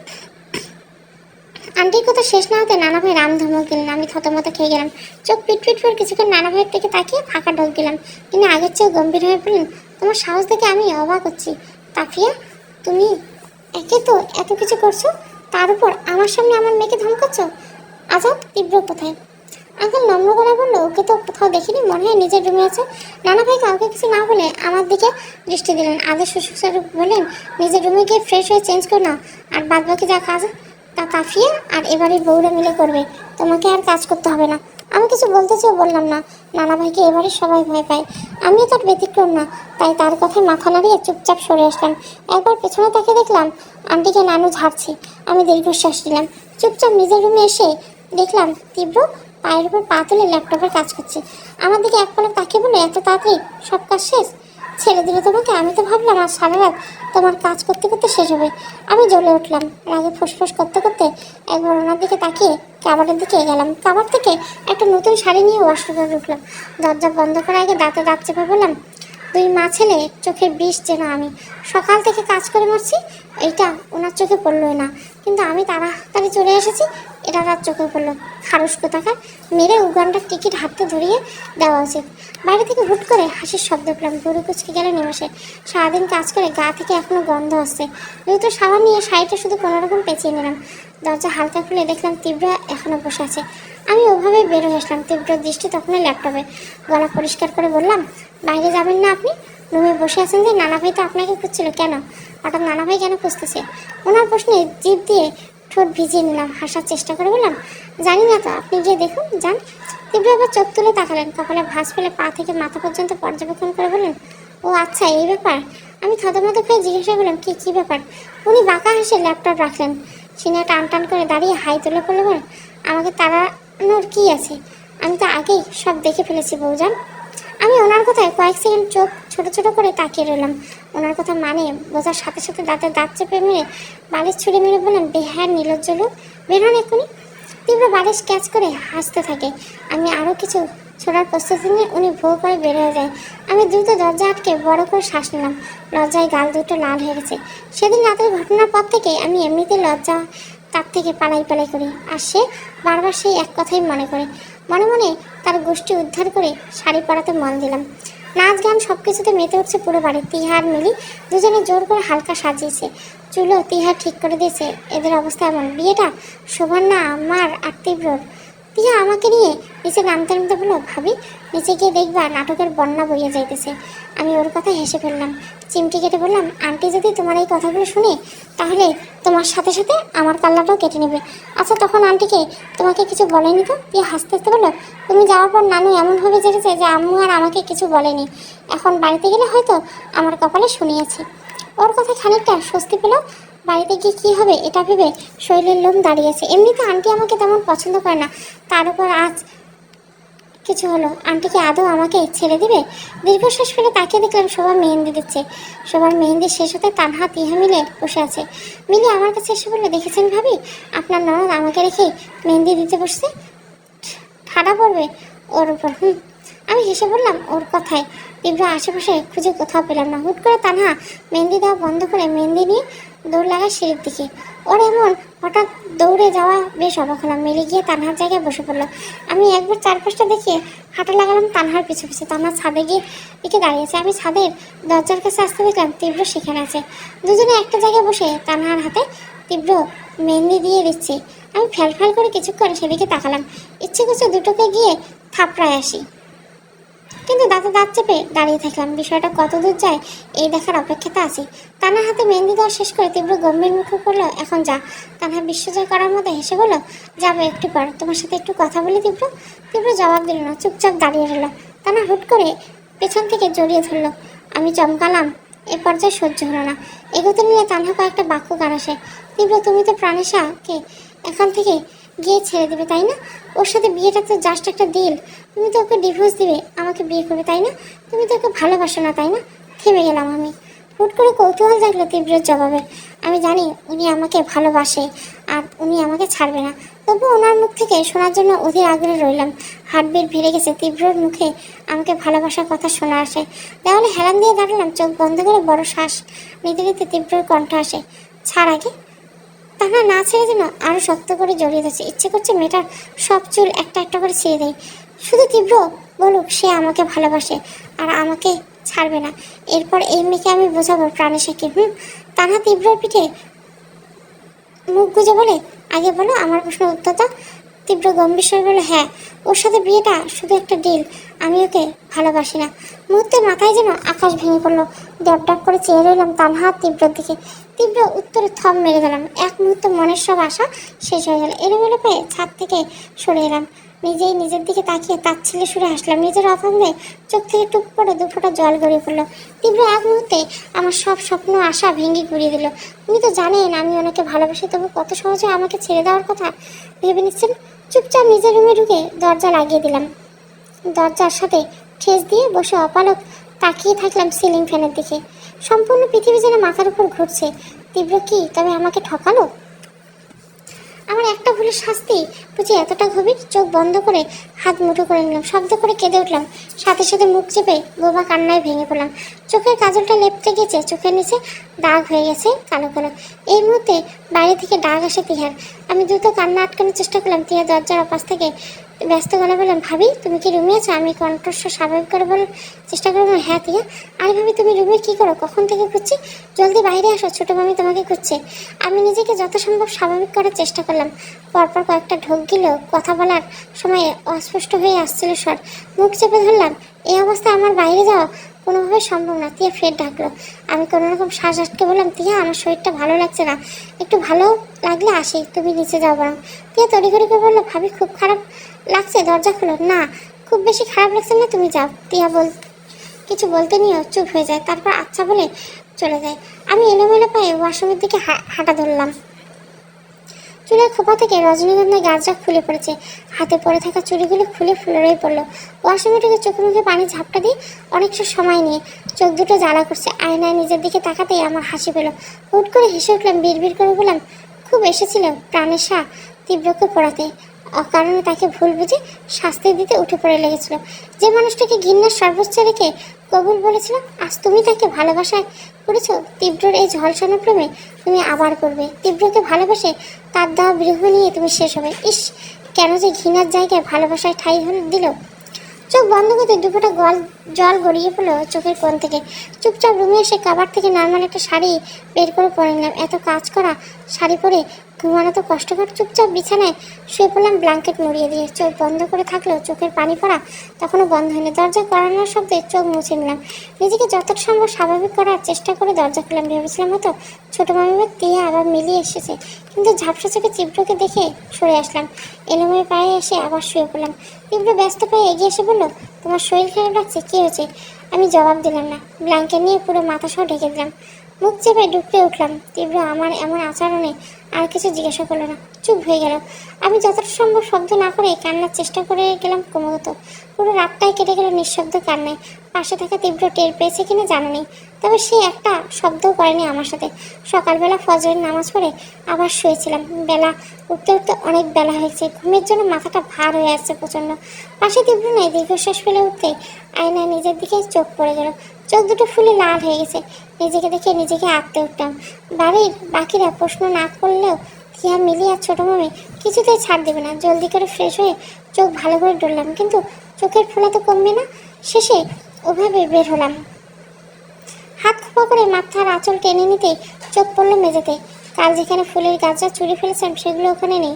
আন্টির কথা শেষ না হতে নানা ভাই রাম ধমক দিলেন। আমি থতমত খেয়ে গেলাম। চোখ পিট করে কিছুক্ষণ নানা ভাইয়ের দিকে তাকিয়ে ফাঁকা ঢোক দিলাম। তিনি আগের চেয়েও গম্ভীর হয়ে পড়লেন। তোমার সাহস দেখে আমি অবাক হচ্ছি তাফিয়া। তুমি একে তো এত কিছু করছো, তার উপর আমার সামনে আমার মেয়েকে ধমকাচ্ছ। আজাদ, তীব্র কোথায়? আঙ্কেল নম্র গলায় বললো, ওকে তো কোথাও দেখিনি, মনে হয় নিজের রুমে আছে। নানা ভাই কাউকে কিছু না বলে আমার দিকে দৃষ্টি দিলেন। আদেশ স্বরূপ বললেন, নিজের রুমে গিয়ে ফ্রেশ হয়ে চেঞ্জ করে নাও, আর বাদ বাকি যা কাজ তা কাফিয়ে আর এবারে বউরা মিলে করবে। তোমাকে আর কাজ করতে হবে না। আমি কিছু বলতে চেয়েও বললাম না। নানা ভাইকে এবারে সবাই ভয় পায়, আমিও তার ব্যতিক্রম না। তাই তার কথায় মাথা নাড়িয়ে চুপচাপ সরে আসলাম। একবার পেছনে তাকে দেখলাম আন্টিকে নানু ঝাড়ছে। আমি দীর্ঘশ্বাস নিলাম। চুপচাপ নিজের রুমে এসে দেখলাম তীব্র পায়ের উপর পা তুলে ল্যাপটপে কাজ করছে। আমার দিকে এক পলক তাকিয়ে বলে, এত তাড়াতাড়ি সব কাজ শেষ? ছেড়ে দিল তোমাকে? আমি তো ভাবলাম আর সারা রাত তোমার কাজ করতে করতে শেষ হবে। আমি জ্বলে উঠলাম। রাগে ফুসফুস করতে করতে একবার ওনার দিকে তাকিয়ে কাবারের দিকে গেলাম। কাবার থেকে একটা নতুন শাড়ি নিয়ে ওয়াশরুমে ঢুকলাম। দরজা বন্ধ করার আগে দাঁতে দাঁত চেপে বললাম, দুই মা ছেলে চোখের বিষ যেন আমি সকাল থেকে কাজ করে মরছি। এইটা ওনার চোখে পড়লোই না, কিন্তু আমি তাড়াতাড়ি চলে এসেছি, এটা তার চোখে পড়লো। খারুস কোথাকার, মেরে উগান্ডার টিকিট হাতে ধরিয়ে দেওয়া উচিত। বাইরে থেকে হুট করে হাসির শব্দ পেলাম। গরু কুচকে গেল নিমেষে। সারাদিন কাজ করে গা থেকে এখনো গন্ধ আসছে। দ্রুত সাবান নিয়ে শাড়িটা শুধু কোনোরকম পেঁচিয়ে নিলাম। দরজা হালকা খুলে দেখলাম তীব্র এখনো বসে আছে। আমি ওভাবে বের হয়ে আসলাম। তীব্র দৃষ্টি তখনই ল্যাপটপে। গলা পরিষ্কার করে বললাম, বাইরে যাবেন না আপনি? রুমে বসে আছেন যে? নানা ভাই তো আপনাকে খুঁজছিল। কেন হঠাৎ নানা ভাই কেন খুঁজতেছে? ওনার প্রশ্নে জিভ দিয়ে ঠোঁট ভিজিয়ে নিলাম। হাসার চেষ্টা করে বললাম, জানি না তো, আপনি গিয়ে দেখুন, যান। তীব্র আবার চোখ তুলে তাকালেন। কপালে ভাঁজ ফেলে পা থেকে মাথা পর্যন্ত পর্যবেক্ষণ করে বললেন, ও আচ্ছা এই ব্যাপার। আমি থতমত হয়ে জিজ্ঞাসা করলাম, কি ব্যাপার? উনি বাঁকা হাসে ল্যাপটপ রাখলেন, সিনা টান করে দাঁড়িয়ে হাই তুলে পড়লে বলেন, আমাকে তাড়ানোর কি আছে? আমি তো আগেই সব দেখে ফেলেছি বউজান। আমি ওনার কথায় কয়েক সেকেন্ড চোখ ছোট করে তাকিয়ে রইলাম। ওনার কথা মানে বোঝার সাথে সাথে দাঁতে দাঁত চেপে মেরে বালিশ ছুঁড়ে মেরে বললেন, বেহার নির্লজ্জ লোক, বের হন এক্ষুনি। তীব্র বালিশ ক্যাচ করে হাসতে থাকে। আমি আরও কিছু ছোড়ার প্রস্তুতি নিয়ে উনি ভো করে বের হয়ে যায়। আমি দ্রুত দরজা আটকে বড় করে শ্বাস নিলাম। লজ্জায় গাল দুটো লাল হয়ে গেছে। সেদিন রাতের ঘটনার পর থেকে আমি এমনিতে লজ্জা তার থেকে পালাই করি। আর সে বারবার সেই এক কথাই মনে করে। মনে মনে তার গোষ্ঠী উদ্ধার করে শাড়ি পরাতে মন দিলাম। নাচ গান সব কিছুতে মেতে উঠছে পুরো বাড়ি। তিহার মিলি দুজনে জোর করে হালকা সাজিয়েছে। চুলো তিহার ঠিক করে দিয়েছে। এদের অবস্থা এমন, বিয়েটা শোভার না আমার আর তীব্রর। টিয়া আমাকে নিয়ে নিচে নামতে বললো, ভাবি নিচে গিয়ে দেখবা নাটকের বন্যা বইয়ে যাইতেছে। আমি ওর কথা হেসে ফেললাম। চিমটি কেটে বললাম, আন্টি যদি তোমার এই কথাগুলো শুনে তাহলে তোমার সাথে সাথে আমার কাল্লাটাও কেটে নেবে। আচ্ছা তখন আন্টিকে তোমাকে কিছু বলেনি তো? টিয়া হাসতে বললো, তুমি যাওয়ার পর নানু এমনভাবে জেগেছে যে আম্মু আর আমাকে কিছু বলেনি। এখন বাড়িতে গেলে হয়তো আমার কপালে শুনিয়েছে। ওর কথা খানিকটা স্বস্তি পেল। বাড়িতে গিয়ে কী হবে এটা ভেবে শরীরের লোম দাঁড়িয়েছে। এমনিতে আন্টি আমাকে তেমন পছন্দ করে না, তার উপর আজ কিছু হলো। আন্টিকে আদৌ আমাকে ছেড়ে দিবে? দীর্ঘশ্বাস ফেলে তাকিয়ে দেখলাম শোভা মেহেন্দি দিচ্ছে। শোভার মেহেন্দি শেষ হতে তানহা তিহা মিলে বসে আছে। মিলে আমার কাছে এসে বললো, দেখেছেন ভাবি, আপনার ননদ আমাকে রেখে মেহেন্দি দিতে বসছে, ঠাডা পড়বে ওর উপর। আমি হেসে বললাম ওর কথায়। তীব্র আশেপাশে খুঁজে কোথাও পেলাম না। হুট করে তানহা মেহেন্দি দেওয়া বন্ধ করে মেহেন্দি নিয়ে দৌড় লাগায় সিঁড়ির দিকে। ওর এমন হঠাৎ দৌড়ে যাওয়া বেশ অবাক হলাম। মেলে গিয়ে তানহার জায়গায় বসে পড়লো। আমি একবার চারপাশটা দেখিয়ে হাঁটা লাগালাম তানহার পিছু পিছু। তানহা ছাদে গিয়ে দিকে দাঁড়িয়েছে। আমি ছাদের দরজার কাছে আসতে দেখলাম তীব্র সেখানে আছে। দুজনে একটা জায়গায় বসে তানহার হাতে তীব্র মেহেন্দি দিয়ে দিচ্ছে। আমি ফ্যাল করে কিছুক্ষণ সেদিকে তাকালাম। ইচ্ছে করছে দুটোকে গিয়ে থাপড়ায় আসি, কিন্তু দাঁতে দাঁত চেপে দাঁড়িয়ে থাকলাম। বিষয়টা কত দূর যায় এই দেখার অপেক্ষাতে আছি। তানহার হাতে মেহেন্দি দেওয়া শেষ করে তীব্র গম্ভীর মুখে করলো, এখন যা। তানহা বিশ্বজয় করার মতো হেসে বললো, যাবো একটু পর, তোমার সাথে একটু কথা বলি। তীব্র জবাব দিল না, চুপচাপ দাঁড়িয়ে রইল। তানহা হুট করে পেছন থেকে জড়িয়ে ধরলো। আমি চমকালাম। এ পর্যায়ে সহ্য হলো না। এগোতে নিলে তানহা কয়েকটা বাক্য গান আসে। তীব্র, তুমি তো প্রাণেশাকে এখান থেকে গিয়ে ছেড়ে দেবে তাই না? ওর সাথে বিয়েটা তো জাস্ট একটা ডিল। তুমি তো ওকে ডিভোর্স দিবে, আমাকে বিয়ে করবে তাই না? তুমি তো ওকে ভালোবাসো না তাই না? থেমে গেলাম আমি। হুট করে কৌতূহল জাগলো তীব্রের জবাবে। আমি জানি উনি আমাকে ভালোবাসে আর উনি আমাকে ছাড়বে না, তবু ওনার মুখ থেকে শোনার জন্য অধীর আগ্রহে রইলাম। হার্টবিট ভেড়ে গেছে। তীব্রর মুখে আমাকে ভালোবাসার কথা শোনা আসে। দেওয়ালে হেলান দিয়ে দাঁড়ালাম, চোখ বন্ধ করে বড় শ্বাস নিতে নিতে তীব্রর কণ্ঠ আসে, ছাড় আগে। তাহলে না ছেড়ে যেন আরো শক্ত করে জড়িয়ে ধরছে। ইচ্ছে করছে মেয়েটার সব চুল একটা একটা করে ছেড়ে দেয়। শুধু তীব্র বলুক সে আমাকে ভালোবাসে আর আমাকে ছাড়বে না। এরপর এই মেয়েকে আমি বোঝাবো প্রাণেশাকে। তানহা তীব্রর পিঠে মুখ গুজে বলে, আগে বলো আমার প্রশ্ন উত্তর দাও। তীব্র গম্ভীর স্বরে বলে, হ্যাঁ, ওর সাথে বিয়েটা শুধু একটা ডিল, আমি ওকে ভালোবাসি না। মুহূর্তে মাথায় যেন আকাশ ভেঙে পড়লো। ডপ করে চেয়ে রইলাম তানহা তীব্রর দিকে। তীব্র উত্তরে থম মেরে গেলাম। এক মুহূর্তে মনের সব আশা শেষ হয়ে গেল। এলোমেলো পেয়ে ছাদ থেকে সরে এলাম। নিজেই নিজের দিকে তাকিয়ে তাচ্ছিল্যে সুরে হাসলাম। নিজের অথন্দে চোখ থেকে টুপ করে দুফোঁটা জল গড়িয়ে পড়লো। তীব্র এক মুহূর্তে আমার সব স্বপ্ন আশা ভেঙে ঘুরিয়ে দিল। উনি তো জানেন আমি ওনাকে ভালোবাসি, তবু কত সহজে আমাকে ছেড়ে দেওয়ার কথা ভেবে নিচ্ছেন। চুপচাপ নিজের রুমে ঢুকে দরজা লাগিয়ে দিলাম। দরজার সাথে ঠেস দিয়ে বসে অপালক তাকিয়ে থাকলাম সিলিং ফ্যানের দিকে। সম্পূর্ণ পৃথিবী যেন মাথার উপর ঘুরছে। তীব্র কি তবে আমাকে ঠকালো? আমার একটা ভুলের শাস্তি বুঝি এতটা গভীর? চোখ বন্ধ করে হাত মুঠো করে নিলাম। শব্দ করে কেঁদে উঠলাম। সাথে সাথে মুখ চেপে বোবা কান্নায় ভেঙে পড়লাম। চোখের কাজলটা লেপটে গেছে, চোখের নিচে দাগ হয়ে গেছে কালো কালো। এই মুহূর্তে বাইরে থেকে ডাক আসে তিহার। আমি দ্রুত কান্না আটকানোর চেষ্টা করলাম। তিহার দরজার অপাশ থেকে ব্যস্ত গলা বললাম, ভাবি তুমি কি রুমে আছো? আমি কণ্ঠস্বর স্বাভাবিক করে বলার চেষ্টা করলাম, হ্যাঁ তিয়া। আরে ভাবি তুমি রুমে কি করো? কখন থেকে খুঁজছি, জলদি বাইরে আসো, ছোটো মামি তোমাকে খুঁজছে। আমি নিজেকে যত সম্ভব স্বাভাবিক করার চেষ্টা করলাম। পরপর কয়েকটা ঢোক গেল। কথা বলার সময় অস্পষ্ট হয়ে আসছিল স্বর। মুখ চেপে ধরলাম। এই অবস্থায় আমার বাইরে যাওয়া কোনোভাবে সম্ভব না। তিয়া ফের ডাকলো। আমি কোনো রকম শ্বাস আটকে বললাম, তিয়া আমার শরীরটা ভালো লাগছে না, একটু ভালো লাগলে আসি, তুমি নিচে যাও বরং। তিয়া তড়িঘড়ি করে বললো, ভাবি খুব খারাপ লাগছে, দরজা খুলো। না, খুব বেশি খারাপ লাগছে না, তুমি যাও। তিয়া কিছু বলতে নিয়েও চুপ হয়ে যায়। তারপর আচ্ছা বলে চলে যায়। আমি এলোমেলো পায়ে ওয়াশরুমের দিকে হাঁটা ধরলাম। চুলের খোপা থেকে রজনীগন্ধার গাছটা খুলে পড়েছে, হাতে পড়ে থাকা চুড়িগুলো খুলে ফ্লোরেই পড়লো। ওয়াশরুমে ঢুকে চোখে মুখে পানি ঝাপটা দিয়ে অনেকটা সময় নিয়ে চোখ দুটো জ্বালা করছে। আয়নায় নিজের দিকে তাকাতেই আমার হাসি পেল। হুট করে হেসে উঠলাম, বিড়বিড় করে বললাম, খুব এসেছিল প্রাণেশা তীব্রকে পড়াতে, অকারণে তাকে ভুল বুঝে শাস্তি দিতে উঠে পড়ে লেগেছিল। যে মানুষটাকে ঘৃণার সর্বোচ্চ রেখে কবুল বলেছিল, আজ তুমি তাকে ভালোবাসায় করেছ। তীব্রর এই ঝলসানো প্রেমে তুমি আবার করবে। তীব্রকে ভালোবাসে তার দেওয়া বিরহ নিয়ে তুমি শেষ হবে। ইস, কেন যে ঘৃণার জায়গায় ভালোবাসায় ঠাঁই দিল। চোখ বন্ধ করতে দুপুরটা জল গড়িয়ে পড়লো চোখের কোণ থেকে। চুপচাপ রুমে এসে কাবার থেকে নর্মাল একটা শাড়ি বের করে পরে নিলাম। এত কাজ করা শাড়ি পরে ঘুমানো তো কষ্টকর। চুপচাপ বিছানায় শুয়ে পড়লাম ব্ল্যাঙ্কেট মুড়িয়ে দিয়ে। চোখ বন্ধ করে থাকলেও চোখের পানি পড়া তখনও বন্ধ হয়নি। দরজা করানোর শব্দে চোখ মুছে নিলাম। নিজেকে যতটা সম্ভব স্বাভাবিক করার চেষ্টা করে দরজা খুললাম। ভেবেছিলাম হয়তো ছোটো মামিবার তিয়া আবার মিলিয়ে এসেছে, কিন্তু ঝাপসা চোখে তীব্রকে দেখে সরে আসলাম। এলোমেলো পায়ে এসে আবার শুয়ে পড়লাম। তীব্র ব্যস্ত পায়ে এগিয়ে এসে বলল, তোমার শরীর খারাপ লাগছে, কী হয়েছে? আমি জবাব দিলাম না, ব্ল্যাঙ্কেট নিয়ে পুরো মাথা সহ ঢেকে দিলাম। মুখ চেপে ডুকরে উঠলাম। তীব্র আমার এমন আচরণে আর কিছু জিজ্ঞাসা করলো না, চুপ হয়ে গেল। আমি যতটা সম্ভব শব্দ না করে কান্নার চেষ্টা করে গেলাম ক্রমাগত। পুরো রাতটাই কেটে গেল নিঃশব্দ কান্নায়। পাশে থাকা তীব্র টের পেয়েছে কিনা জানা নেই, তবে সে একটা শব্দও করেনি আমার সাথে। সকালবেলা ফজরের নামাজ পড়ে আবার শুয়েছিলাম। বেলা উঠতে উঠতে অনেক বেলা হয়েছে, ঘুমের জন্য মাথাটা ভার হয়ে আসছে প্রচণ্ড। পাশে তীব্র নেই। দীর্ঘশ্বাস ফেলে উঠতে আয়নায় নিজের দিকে চোখ পড়ে গেল। চোখ দুটো ফুলে লাল হয়ে গেছে। নিজেকে দেখে নিজেকে আঁকতে উঠলাম। বাড়ির বাকিরা প্রশ্ন না করলেও তিয়া, মিলি আর ছোটো মামি কিছুতেই ছাড় দেবে না। জলদি করে ফ্রেশ হয়ে চোখ ভালো করে ডললাম, কিন্তু চোখের ফোলা তো কমবে না। শেষে ওভাবে বের হলাম। হাত খোপা করে মাথার আঁচল টেনে নিতে চোখ পড়লো মেঝেতে। কাল যেখানে ফুলের গাছটা চুরি ফেলেছিলাম সেগুলো ওখানে নেই।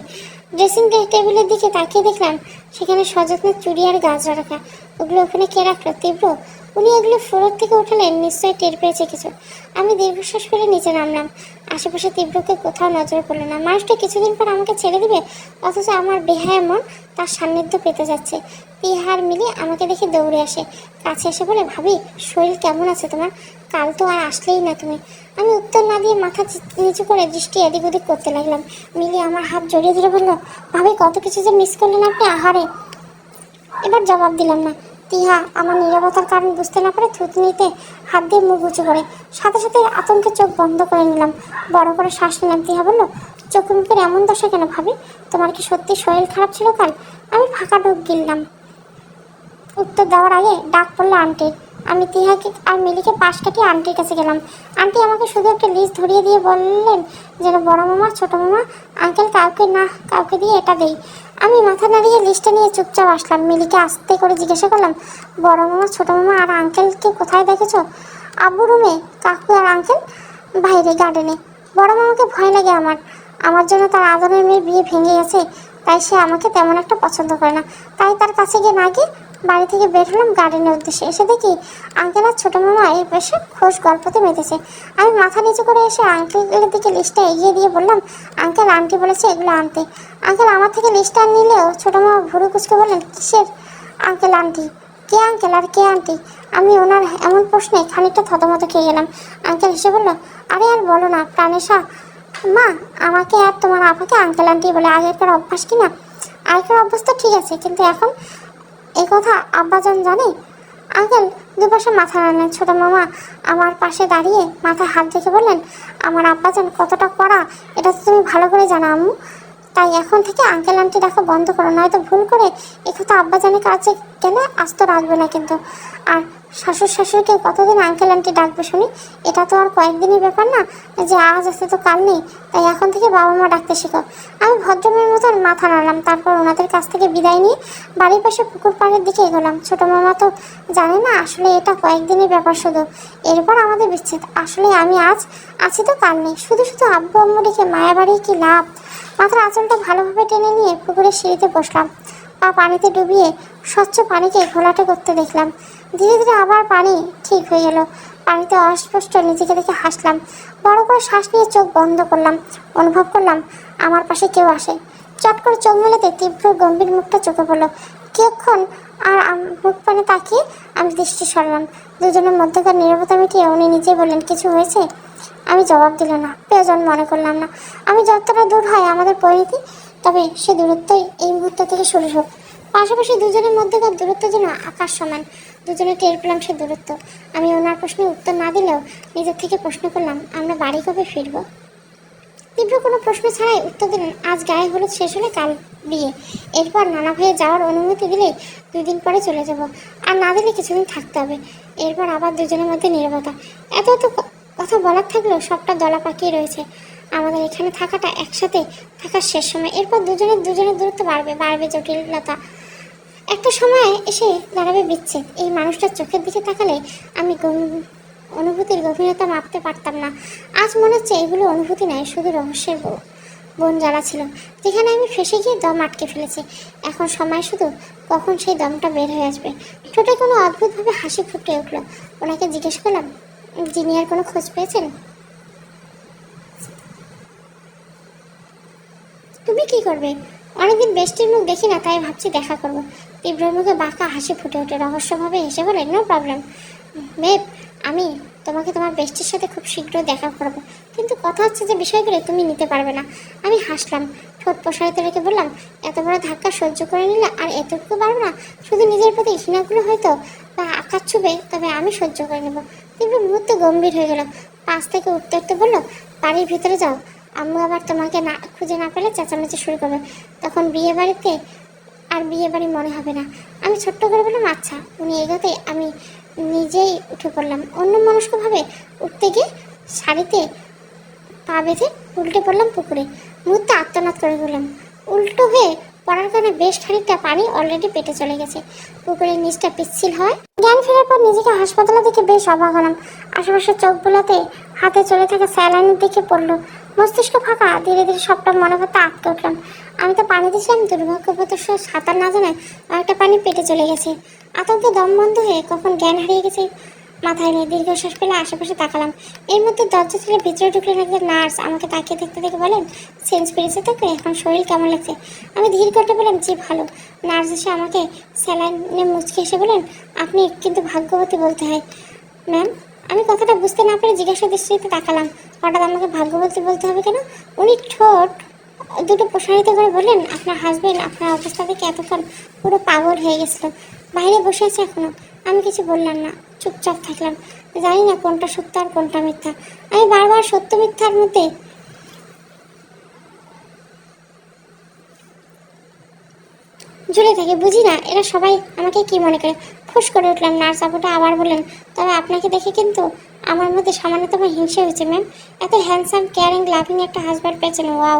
ড্রেসিং টেবিলের দিকে তাকিয়ে দেখলাম সেখানে সযত্নে চুড়ি আর গাছটা রাখা। ওগুলো ওখানে কে রাখলো? তীব্র। উনি এগুলো ফ্লোর থেকে উঠালেন, নিশ্চয়ই টের পেয়েছে কিছু। আমি দীর্ঘশ্বাস ফেলে নিচে নামলাম। আশেপাশে তীব্রকে কোথাও নজর পড়লো না। মানুষটা কিছুদিন পর আমাকে ছেড়ে দিবে, অথচ আমার বেহায়া মন তার সান্নিধ্য পেতে যাচ্ছে। তিহার মিলি আমাকে দেখে দৌড়ে আসে, কাছে এসে বলে, ভাবি শরীর কেমন আছে তোমার? কাল তো আর আসলেই না তুমি। আমি উত্তর না দিয়ে মাথা নিচু করে দৃষ্টি এদিক ওদিক করতে লাগলাম। মিলি আমার হাত জড়িয়ে ধরে বলল, ভাবি কত কিছু যে মিস করলেন আপনি, আহারে। এবার জবাব দিলাম না। তিহা আমার নীরবতার কারণ বুঝতে না পারে থুতনিতে হাত দিয়ে মুখ উঁচু করে। সাথে সাথে আতঙ্কে চোখ বন্ধ করে নিলাম, বড় করে শ্বাস নিলাম। তিহা বলল, চোখে মুখের এমন দশা কেন ভাবি? তোমার কি সত্যি শরীর খারাপ ছিল কাল? আমি ফাঁকা ঢোক গিললাম। উত্তর দেওয়ার আগে ডাক পড়লো আন্টির। আমি তিহাকে আর মিলিকে পাশ কাটিয়ে আন্টির কাছে গেলাম। আন্টি আমাকে শুধু একটা লিস্ট ধরিয়ে দিয়ে বললেন যেন বড় মামা, ছোটো মামা, আঙ্কেল কাউকে না কাউকে দিয়ে এটা দেই। আমি মাথা নাড়িয়ে লিস্টটা নিয়ে চুপচাপ আসলাম। মিলিকে আস্তে করে জিজ্ঞাসা করলাম, বড় মামা, ছোটো মামা আর আঙ্কেলকে কোথায় দেখেছো? আব্বু রুমে, কাকু আর আঙ্কেল বাইরে গার্ডেনে। বড় মামাকে ভয় লাগে আমার জন্য তার আদরের মেয়ের বিয়ে ভেঙে গেছে, তাই সে আমাকে তেমন একটা পছন্দ করে না। তাই তার কাছে গিয়ে না গিয়ে বাড়ি থেকে বের হলাম গার্ডেনের উদ্দেশ্যে। এসে দেখি আঙ্কেল আর ছোটো মামা এই পাশে খোশ গল্পতে মেতেছে। আমি মাথা নিচু করে এসে আঙ্কেলের দিকে লিস্টটা এগিয়ে দিয়ে বললাম, আঙ্কেল আন্টি বলেছে এগুলো আনতে। আঙ্কেল আমার থেকে লিস্টটা নিলেও ছোটো মামা ভুরু কুচকে বললেন, কিসের আঙ্কেল আন্টি? কে আঙ্কেল আর কে আন্টি? আমি ওনার এমন প্রশ্নে খানিকটা থতমত খেয়ে গেলাম। আঙ্কেল হেসে বলল, আরে আর বলো না প্রাণেশা মা, আমাকে আর তোমার আপাকে আঙ্কেল আন্টি বলে আগেকার অভ্যাস কিনা? আগেকার অভ্যাস তো ঠিক আছে, কিন্তু এখন এই কথা আব্বাজান জানে? আঙ্কেল দুপাশে মাথা নাড়লেন। ছোটো মামা আমার পাশে দাঁড়িয়ে মাথায় হাত রেখে বললেন, আমার আব্বাজান কতটা কড়া এটা তো তুমি ভালো করে জানো আম্মু। তাই এখন থেকে আঙ্কেল আন্টি ডাকা বন্ধ করো, নয়তো ভুল করে একথা আব্বাজানের কাছে গেলে আস্ত রাখবে না কিন্তু। আর শ্বশুর শাশুড়িকে কতদিন আঙ্কেল আন্টি ডাকবে শুনি? এটা তো আর কয়েকদিনের ব্যাপার না যে আজ আছে তো কাল নেই। তাই এখন থেকে বাবা মা ডাকতে শেখো। আমি ভদ্রমের মতন মাথা নাড়লাম। তারপর ওনাদের কাছ থেকে বিদায় নিয়ে বাড়ির পাশে পুকুর পাড়ের দিকে এগোলাম। ছোটো মামা তো জানে না আসলে এটা কয়েকদিনের ব্যাপার শুধু, এরপর আমাদের বিচ্ছেদ। আসলে আমি আজ আছি তো কাল নেই। শুধু শুধু আব্বু আম্মু রেখে মায়া বাড়ি কি লাভ? মাথার আঁচলটা ভালোভাবে টেনে নিয়ে পুকুরের সিঁড়িতে বসলাম। পা পানিতে ডুবিয়ে স্বচ্ছ পানিকে ঘোলাটে করতে দেখলাম। ধীরে ধীরে আবার পানি ঠিক হয়ে গেল। পানিতে অস্পষ্ট নিজেকে দেখে হাসলাম। বড় করে শ্বাস নিয়ে চোখ বন্ধ করলাম। অনুভব করলাম আমার পাশে কেউ আসে। চট করে চোখ মেলাতে তীব্র গম্ভীর মুখটা চোখে পড়ল। কিছুক্ষণ আর মুখ পানে তাকিয়ে আমি দৃষ্টি সরালাম। দুজনের মধ্যকার নীরবতা মিটিয়ে উনি নিজে বললেন, কিছু হয়েছে? আমি জবাব দিল না, প্রয়োজন মনে করলাম না। আমি যতটা দূর হয় আমাদের পরিণতি, তবে সে দূরত্বই এই মুহূর্ত থেকে শুরু হোক। পাশাপাশি দুজনের মধ্যকার দূরত্ব যেন আকাশ সমান। দুজনে টের পেলাম সে দূরত্ব। আমি ওনার প্রশ্নের উত্তর না দিলেও নিজের থেকে প্রশ্ন করলাম, আমরা বাড়ি কবে ফিরব? তীব্র কোনো প্রশ্ন ছাড়াই উত্তর দিলেন, আজ গায়ে হলুদ শেষ হলে কাল বিয়ে। এরপর নানা ভাইয়ে যাওয়ার অনুমতি দিলে 2 দিন পরে চলে যাব, আর না দিলে কিছুদিন থাকতে হবে। এরপর আবার দুজনের মধ্যে নীরবতা। এত কথা বলার থাকলেও সবটা দলা পাকিয়ে রয়েছে। আমাদের এখানে থাকাটা একসাথে থাকার শেষ সময়। এরপর দুজনের দূরত্ব বাড়বে জটিলতা। একটা সময় এসে দাঁড়াবে বিচ্ছেদ। এই মানুষটার চোখের দিকে তাকালে আমি অনুভূতির গভীরতা মাপতে পারতাম না। আজ মনে হচ্ছে এগুলো অনুভূতি নয়, শুধু রহস্যের বন জ্বালা ছিল, যেখানে আমি ফেসে গিয়ে দম আটকে ফেলেছি। এখন সময় শুধু কখন সেই দমটা বের হয়ে আসবে। ঠোঁটে কোনো অদ্ভুতভাবে হাসি ফুটে উঠলো। ওনাকে জিজ্ঞেস করলাম, জিনিয়ার কোনো খোঁজ পেয়েছেন? তুমি কি করবে? অনেকদিন বেষ্টির মুখ দেখি না, তাই ভাবছি দেখা করব। তীব্র মুখে বাঁকা হাসি ফুটে ওঠে। রহস্যভাবে হেসে বলে, নো প্রবলেম বেব, আমি তোমাকে তোমার বেষ্টির সাথে খুব শীঘ্রই দেখা করবো, কিন্তু কথা হচ্ছে যে বিষয়গুলো তুমি নিতে পারবে না। আমি হাসলাম, ঠোঁট প্রসারিত রেখে বললাম, এত বড় ধাক্কা সহ্য করে নিলে আর এতটুকু পারবো না? শুধু নিজের প্রতি ঘৃণাগুলো হয়তো বা আকাশ ছুবে, তবে আমি সহ্য করে নেব। তীব্র মুহূর্তে গম্ভীর হয়ে গেল। পাশ থেকে উঠতে উঠতে বললো, বাড়ির ভিতরে যাও, আম্মু আবার তোমাকে না খুঁজে না পেলে চেঁচামেচি শুরু করবে, তখন বিয়ে বাড়ি মনে হবে না। আমি ছোট্ট করে বললাম, আচ্ছা। উনি এগোতে আমি নিজেই উঠে পড়লাম। অন্য মনস্কভাবে উঠতে গিয়ে শাড়িতে পা বেঁধে উল্টে পড়লাম পুকুরে। মুহূর্তে আত্মনাদ করে বললাম। উল্টো হয়ে পড়ার কারণে বেশ খানিকটা পানি অলরেডি পেটে চলে গেছে। পুকুরের নিচটা পিচ্ছিল হয়। জ্ঞান ফেরার পর নিজেকে হাসপাতালে দেখে বেশ অবাক হলাম। আশেপাশে চোখ বোলাতে হাতে চলে থাকা স্যালাইনের দিকে পড়লো। মস্তিষ্ক ফাঁকা, ধীরে ধীরে সবটা মনে করতে আটকে উঠলাম। আমি তো পানি দিয়েছিলাম, দুর্ভাগ্যবশত সাঁতার না জানায় আরেকটা পানি পেটে চলে গেছে। আতঙ্কে দম বন্ধ হয়ে কখন জ্ঞান হারিয়ে গেছে মাথায় নেই। দীর্ঘশ্বাস পেলে আশেপাশে তাকালাম। এর মধ্যে দরজা ছেড়ে ভিতরে ঢুকলেন একজন নার্স। আমাকে তাকিয়ে দেখতে দেখে বলেন, চেঞ্জ পেরেছে তোকে? এখন শরীর কেমন লাগছে? আমি ধীর করতে বললাম, জি ভালো। নার্স এসে আমাকে স্যালাইনে মুচকে এসে বলেন, আপনি কিন্তু ভাগ্যবতী বলতে হয় ম্যাম। আমি কথাটা বুঝতে না পেরে জিজ্ঞাসা দৃষ্টিতে তাকালাম, হঠাৎ আমাকে ভাগ্যবতী বলতে হবে কেন? উনি ঠোঁট দুটো প্রসারিত করে বললেন, আপনার হাজবেন্ড আপনার অবস্থা থেকে এতক্ষণ পুরো পাগল হয়ে গেছিল, বাইরে বসে আছে এখনো। আমি কিছু বললাম না, চুপচাপ থাকলাম। জানি না কোনটা সত্য আর কোনটা মিথ্যা। আমি বারবার সত্য মিথ্যার মধ্যে ঝুলে থাকি, বুঝি না এরা সবাই আমাকে কি মনে করে। ফুস করে উঠলাম। নার্স আপুটা আবার বললেন, তবে আপনাকে দেখে কিন্তু আমার মধ্যে সামান্যতম হিংসা হয়েছে ম্যাম। এত হ্যান্ডসাম, কেয়ারিং, লাভিং একটা হাজব্যান্ড পেয়েছেন, ওয়াও।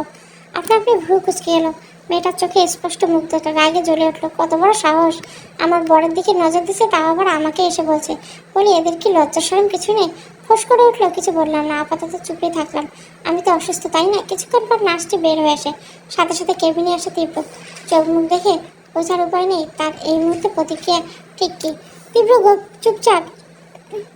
আপনি ভ্রু কুচকে এলো। মেয়েটার চোখে স্পষ্ট মুগ্ধতা, রাগে জ্বলে উঠলো। কত বড় সাহস, আমার বরের দিকে নজর দিচ্ছে, তাও আবার আমাকে এসে বলছে। বলি, এদের কি লজ্জা শরম কিছু নেই? ফোঁস করে উঠলো। কিছু বললাম না, আপাতত চুপড়ে থাকলাম। আমি তো অসুস্থ, তাই না? কিছুক্ষণ পর নার্সটি বের হয়ে আসে। সাথে সাথে কেবিনে আসে তীব্র। চোখ মুখ দেখে বোঝার উপায় নেই তার এই মুহূর্তে প্রতিক্রিয়া ঠিক কি। তীব্র চুপচাপ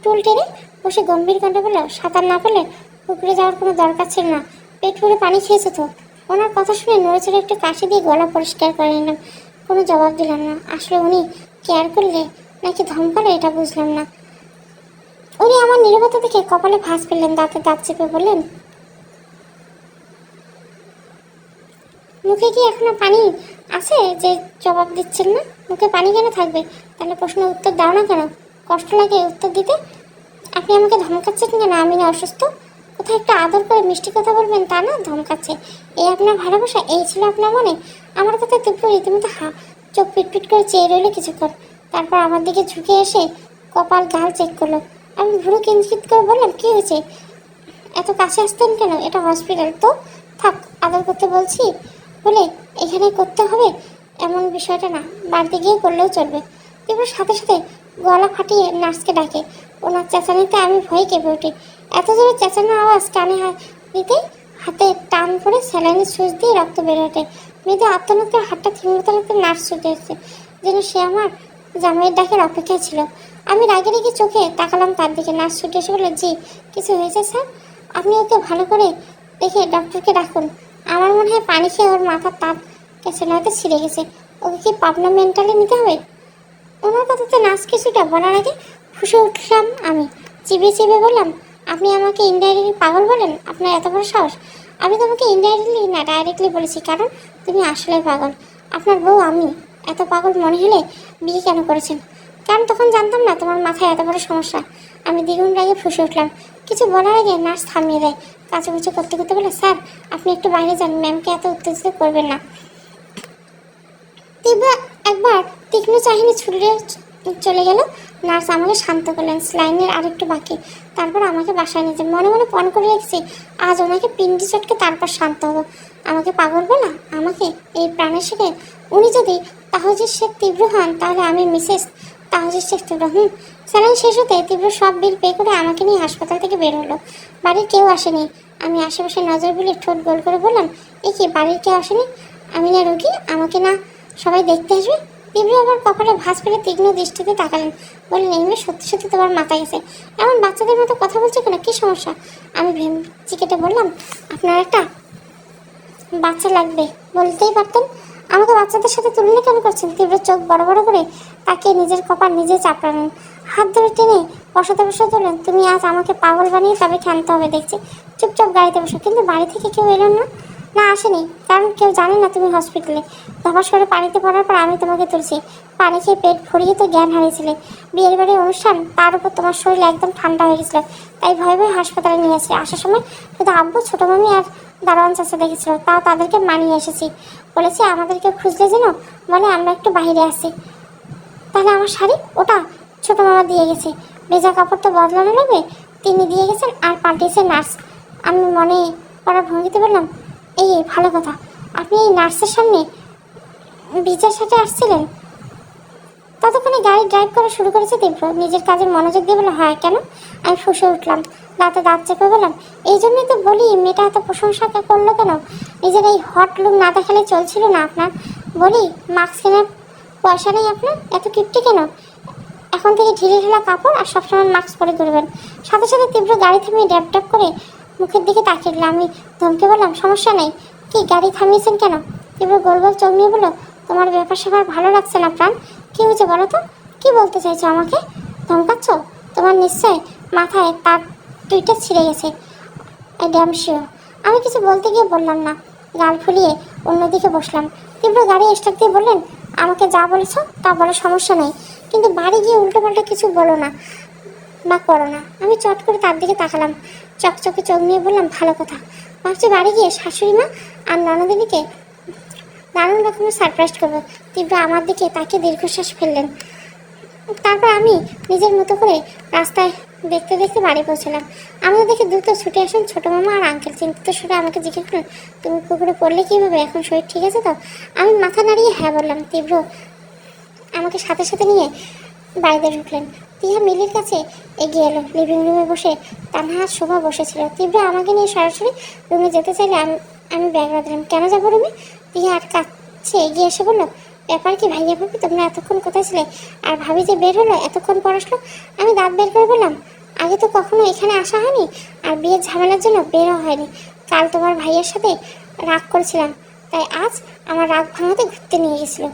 টুল টেনে বসে গম্ভীর কণ্ঠে বলল, সাঁতার না পেলে পুকুরে যাওয়ার কোনো দরকার ছিল না। পেট ভরে পানি খেয়েছে তো। ওনার কথা শুনে নড়েচড়ে একটু কাশি দিয়ে গলা পরিষ্কার করে নিলাম। কোনো জবাব দিলাম না। আসলে উনি কেয়ার করলে নাকি ধমকালে এটা বুঝলাম না। উনি আমার নীরবতা দেখে কপালে ভাঁজ ফেললেন, দাঁতে দাঁত চেপে বললেন, মুখে কি এখনো পানি আছে যে জবাব দিচ্ছেন না? মুখে পানি কেন থাকবে? তাহলে প্রশ্নের উত্তর দাও না কেন? কষ্ট লাগে উত্তর দিতে? আপনি আমাকে ধমকাচ্ছেন কেন? আমি না অসুস্থ? কোথাও একটু আদর করে মিষ্টি কথা বলবেন, তা না, ধমকাচ্ছে। এই আপনার ভালোবাসা? এই ছিল আপনার মনে? আমার কথা তীব্র রীতিমতো চোখ পিটপিট করে চেয়ে রইল কিছুক্ষণ। তারপর আমার দিকে ঝুঁকে এসে কপাল গাল চেক করলো। আমি ভুরু কিঞ্চিত করে বললাম, কি হয়েছে? এত কাছে আসতেন কেন? এটা হসপিটাল তো। থাক, আদর করতে বলছি বলে এখানে করতে হবে এমন বিষয়টা না, বাড়িতে গিয়ে করলেও চলবে। এবার সাথে সাথে গলা ফাটিয়ে নার্সকে ডাকে। ওনার চেঁচানিতে আমি ভয়ে কেঁপে উঠি। এত জোরে চেঁচানোর আওয়াজ কানে দিতেই হাতে টান করে স্যালাইনের সুইচ দিয়ে রক্ত বেড়ে ওঠে। মেয়েদের আত্মনাদ করে হাতটা থিমতে রাখতে নার্স ছুটে এসেছে, যেন সে আমার জামাইয়ের ডাকের অপেক্ষায় ছিল। আমি রাগে রেগে চোখে তাকালাম তার দিকে। নার্স ছুটে এসে বলল, জি কিছু হয়েছে স্যার? আপনি ওকে ভালো করে দেখে ডক্টরকে ডাকুন। আমার মনে হয় পানি খেয়ে ওর মাথার তাপ গেছে, নয়তো ছিঁড়ে গেছে। ও ওকে কি পাবনা মেন্টালে নিতে হবে? ওনার কথাতে নাচ কিছুটা বলার আগে ফুঁসে উঠলাম আমি। চিবিয়ে চিবিয়ে বললাম, আপনি আমাকে ইনডাইরেক্টলি পাগল বলেন? আপনার এত বড় সাহস! আমি তোমাকে ইনডাইরেক্টলি না ডাইরেক্টলি বলেছি, কারণ তুমি আসলে পাগল। আপনার বউ আমি এত পাগল মনে হলে বিয়ে কেন করেছেন? কারণ তখন জানতাম না তোমার মাথায় এত বড় সমস্যা। আমি দ্বিগুণ রাগে ফুঁসে উঠলাম। কিছু বলার আগে নার্স থামিয়ে দেয়। কাচাকুচি করতে করতে বলে, স্যার আপনি একটু বাইরে যান, ম্যামকে এত উত্তেজিত করবেন না। তীব্র একবার তীক্ষ্ণ চাহিনি ছুটে চলে গেল। নার্স আমাকে শান্ত করলেন। স্লাইনের আরেকটু বাকি, তারপর আমাকে বাসায় নিয়ে যান। মনে মনে পণ করে রেখেছি আজ ওনাকে পিন্ডি চটকে তারপর শান্ত হবো। আমাকে পাগল বলা, আমাকে এই প্রাণের সাথে উনি যদি তাহজির শেখ তীব্র হন, তাহলে আমি মিসেস তাহজির শেখ তীব্র। স্যালাইন শেষ হতে তীব্র সব বিল পে করে আমাকে নিয়ে হাসপাতাল থেকে বের হলো। বাড়ির কেউ আসেনি। আমি আশেপাশে নজর বুলিয়ে ঠোঁট গোল করে বললাম, এ কি বাড়ির কেউ আসেনি? আমি না রোগী, আমাকে না সবাই দেখতে আসবে? তীব্র আবার কপালে ভাঁজ ফেলে তীক্ষ্ণ দৃষ্টিতে তাকালেন। বললেন, এই মেয়ে সত্যি সত্যি তোমার মাথা গেছে, এমন বাচ্চাদের মতো কথা বলছে কেন? কী সমস্যা? আমি ভেমচি কেটে বললাম, আপনার একটা বাচ্চা লাগবে, বলতেই পারতেন। আমাকে বাচ্চাদের সাথে তুলনা কেন করছেন? তীব্র চোখ বড় বড় করে তাকে নিজের কপাল নিজে চাপড়ালেন। হাত ধরে টেনে বসাতে বললেন, তুমি আজ আমাকে পাগল বানিয়ে তবে ক্ষান্ত হবে দেখছি। চুপচাপ গাড়িতে বসো। কিন্তু বাড়ি থেকে কেউ এলো না? না আসেনি, কারণ কেউ জানে না তুমি হসপিটালে। ধপাস করে পানিতে পড়ার পর আমি তোমাকে তুলছি। পানি খেয়ে পেট ভরিয়ে তো জ্ঞান হারিয়েছিলে। বিয়ের বাড়ির অনুষ্ঠান, তার উপর তোমার শরীর একদম ঠান্ডা হয়ে গেছিলো, তাই ভয়ে ভয়ে হাসপাতালে নিয়ে আসি। আসার সময় শুধু আব্বু, ছোটো মামি আর দারোয়ান চাচা দেখেছিল, তাও তাদেরকে মানিয়ে এসেছি। বলেছি আমাদেরকে খুঁজলে যেন বলে আমরা একটু বাইরে আসি। তাহলে আমার শাড়ি, ওটা ছোটো মামা দিয়ে গেছে। ভেজা কাপড় তো বদলানো লাগবে, তিনি দিয়ে গেছেন আর পাল্টিয়েছে নার্স। আমি মনে করার ভঙ্গিতে বললাম, এই ভালো কথা, আপনি এই নার্সের সামনে ভিজার সাথে আসছিলেন? ততক্ষণে গাড়ি ড্রাইভ করা শুরু করেছে তীব্র। নিজের কাজে মনোযোগ দিয়ে বলল, হ্যাঁ কেন? আমি ফুঁসে উঠলাম, দাঁতে দাঁত চেপে বললাম, এই জন্যই তো বলি মেয়েটা এত প্রশংসা করলো কেন? নিজের এই হট লুক না দেখালে চলছিল না আপনার? বলি মাস্ক কেনার পয়সা নেই আপনার? এত কিপটে কেন? এখন থেকে ঢিলে ঢালা কাপড় আর সবসময় মাস্ক পরে ঘুরবেন। সাথে সাথে তীব্র গাড়ি থামিয়ে ড্যাপ ড্যাপ করে মুখের দিকে তাকিয়ে দিল। আমি ধমকে বললাম, সমস্যা নেই। কি, গাড়ি থামিয়েছেন কেন? তীব্র গোল গোল চোখ নিয়ে বলল, তোমার ব্যাপার স্যাপার ভালো লাগছে না প্রাণ। কী হয়েছে বলো তো? কী বলতে চাইছো? আমাকে ধমকাচ্ছ? তোমার নিশ্চয় মাথায় তার টুইটা ছিঁড়ে গেছে। I damn sure. আমি কিছু বলতে গিয়ে বললাম না, গাল ফুলিয়ে অন্যদিকে বসলাম। তীব্র গাড়ি স্টার্ট দিয়ে বললেন, আমাকে যা বলেছ তা বলো, সমস্যা নেই, কিন্তু বাড়ি গিয়ে উল্টোপাল্টা কিছু বলো না বা করো না। আমি চট করে তার দিকে তাকালাম, চকচকে চোখ নিয়ে বললাম, ভালো কথা। ভাবছি বাড়ি গিয়ে শাশুড়ি মা আর ননদিনীকে দারুণ রকমের সারপ্রাইজ করবো। তীব্র আমার দিকে তাকিয়ে দীর্ঘশ্বাস ফেললেন। তারপর আমি নিজের মতো করে রাস্তায় দেখতে দেখতে বাড়ি পৌঁছলাম। আমাদের দেখে দ্রুত ছুটে আসেন ছোটো মামা আর আঙ্কেল। চিন্তিত সুরে আমাকে জিজ্ঞেস করলেন, তুমি পুকুরে পড়লে কীভাবে? এখন শরীর ঠিক আছে তো? আমি মাথা নাড়িয়ে হ্যাঁ বললাম। তীব্র আমাকে সাথে সাথে নিয়ে বাড়িতে ঢুকলেন। তিহা মিলির কাছে এগিয়ে এলো। লিভিং রুমে বসে তানহা আর শোভা বসেছিল। তীব্র আমাকে নিয়ে সরাসরি রুমে যেতে চাইলে আমি ব্যাগ রাখলাম। কেন যাবো রুমে? তিহা আর কাছে এগিয়ে এসে বললো, ব্যাপার কি ভাইয়া ভাবি, তোমরা এতক্ষণ কোথায় ছিলে? আর ভাবি যে বের হলো এতক্ষণ পর আসলো। আমি দাঁত বের করে বললাম, আগে তো কখনো এখানে আসা হয়নি, আর বিয়ের ঝামেলার জন্য বেরও হয়নি। কাল তোমার ভাইয়ের সাথে রাগ করেছিলাম, তাই আজ আমার রাগ ভাঙাতে ঘুরতে নিয়ে গেছিলো।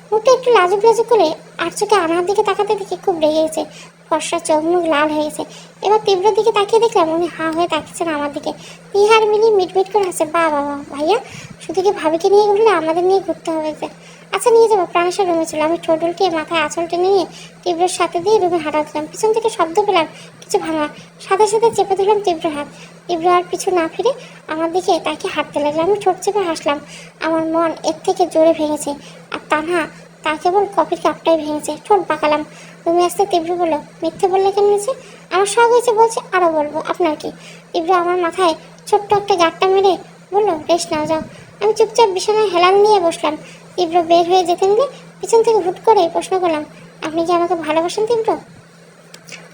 মুখটা একটু লাজুক লাজুক করে আর চোখে আনার দিকে তাকাতে দেখে খুব রেগে গেছে। ফর্সা চোখ মুখ লাল হয়ে গেছে। এবার তীব্র দিকে তাকিয়ে দেখলাম উনি হাঁ হয়ে তাকিয়েছেন আমার দিকে। তিহার মিলি মিটমিট করে হাসে। বাবা ভাইয়া, শুধু কি ভাবিকে নিয়ে ঘুরলে? আমাদের নিয়ে ঘুরতে হবে যে। আচ্ছা নিয়ে যাবো। প্রাণেশ্বর রুমে ছিল। আমি ঠোঁট উল্টিয়ে মাথায় আঁচল টেনে নিয়ে তীব্রের সাথে দিয়ে রুমে হাঁটা দিলাম। পিছন থেকে শব্দ পেলাম কিছু ভাঙা। সাথে সাথে চেপে ধরলাম তীব্র হাত। তীব্র আর পিছু না ফিরে আমার দিকে তাকে হাঁটতে লাগলো। আমি ঠোঁট চেপে হাসলাম। আমার মন এর থেকে জোরে ভেঙেছে, আর তানহা তা কেবল কফির কাপটাই ভেঙেছে। ঠোঁট বাঁকালাম। তুমি আসতে তীব্র বললো, মিথ্যে বললে কেন হয়েছে? আমার শখ হয়েছে বলছে, আরও বলবো। আপনার কি? তীব্র আমার মাথায় ছোট্ট একটা গাঁটটা মেরে বললো, রেস্ট নাও, যাও। আমি চুপচাপ বিছানায় হেলান দিয়ে বসলাম। তীব্র বের হয়ে যেতে নিলে পিছন থেকে হুট করে প্রশ্ন করলাম, আপনি কি আমাকে ভালোবাসেন তীব্র?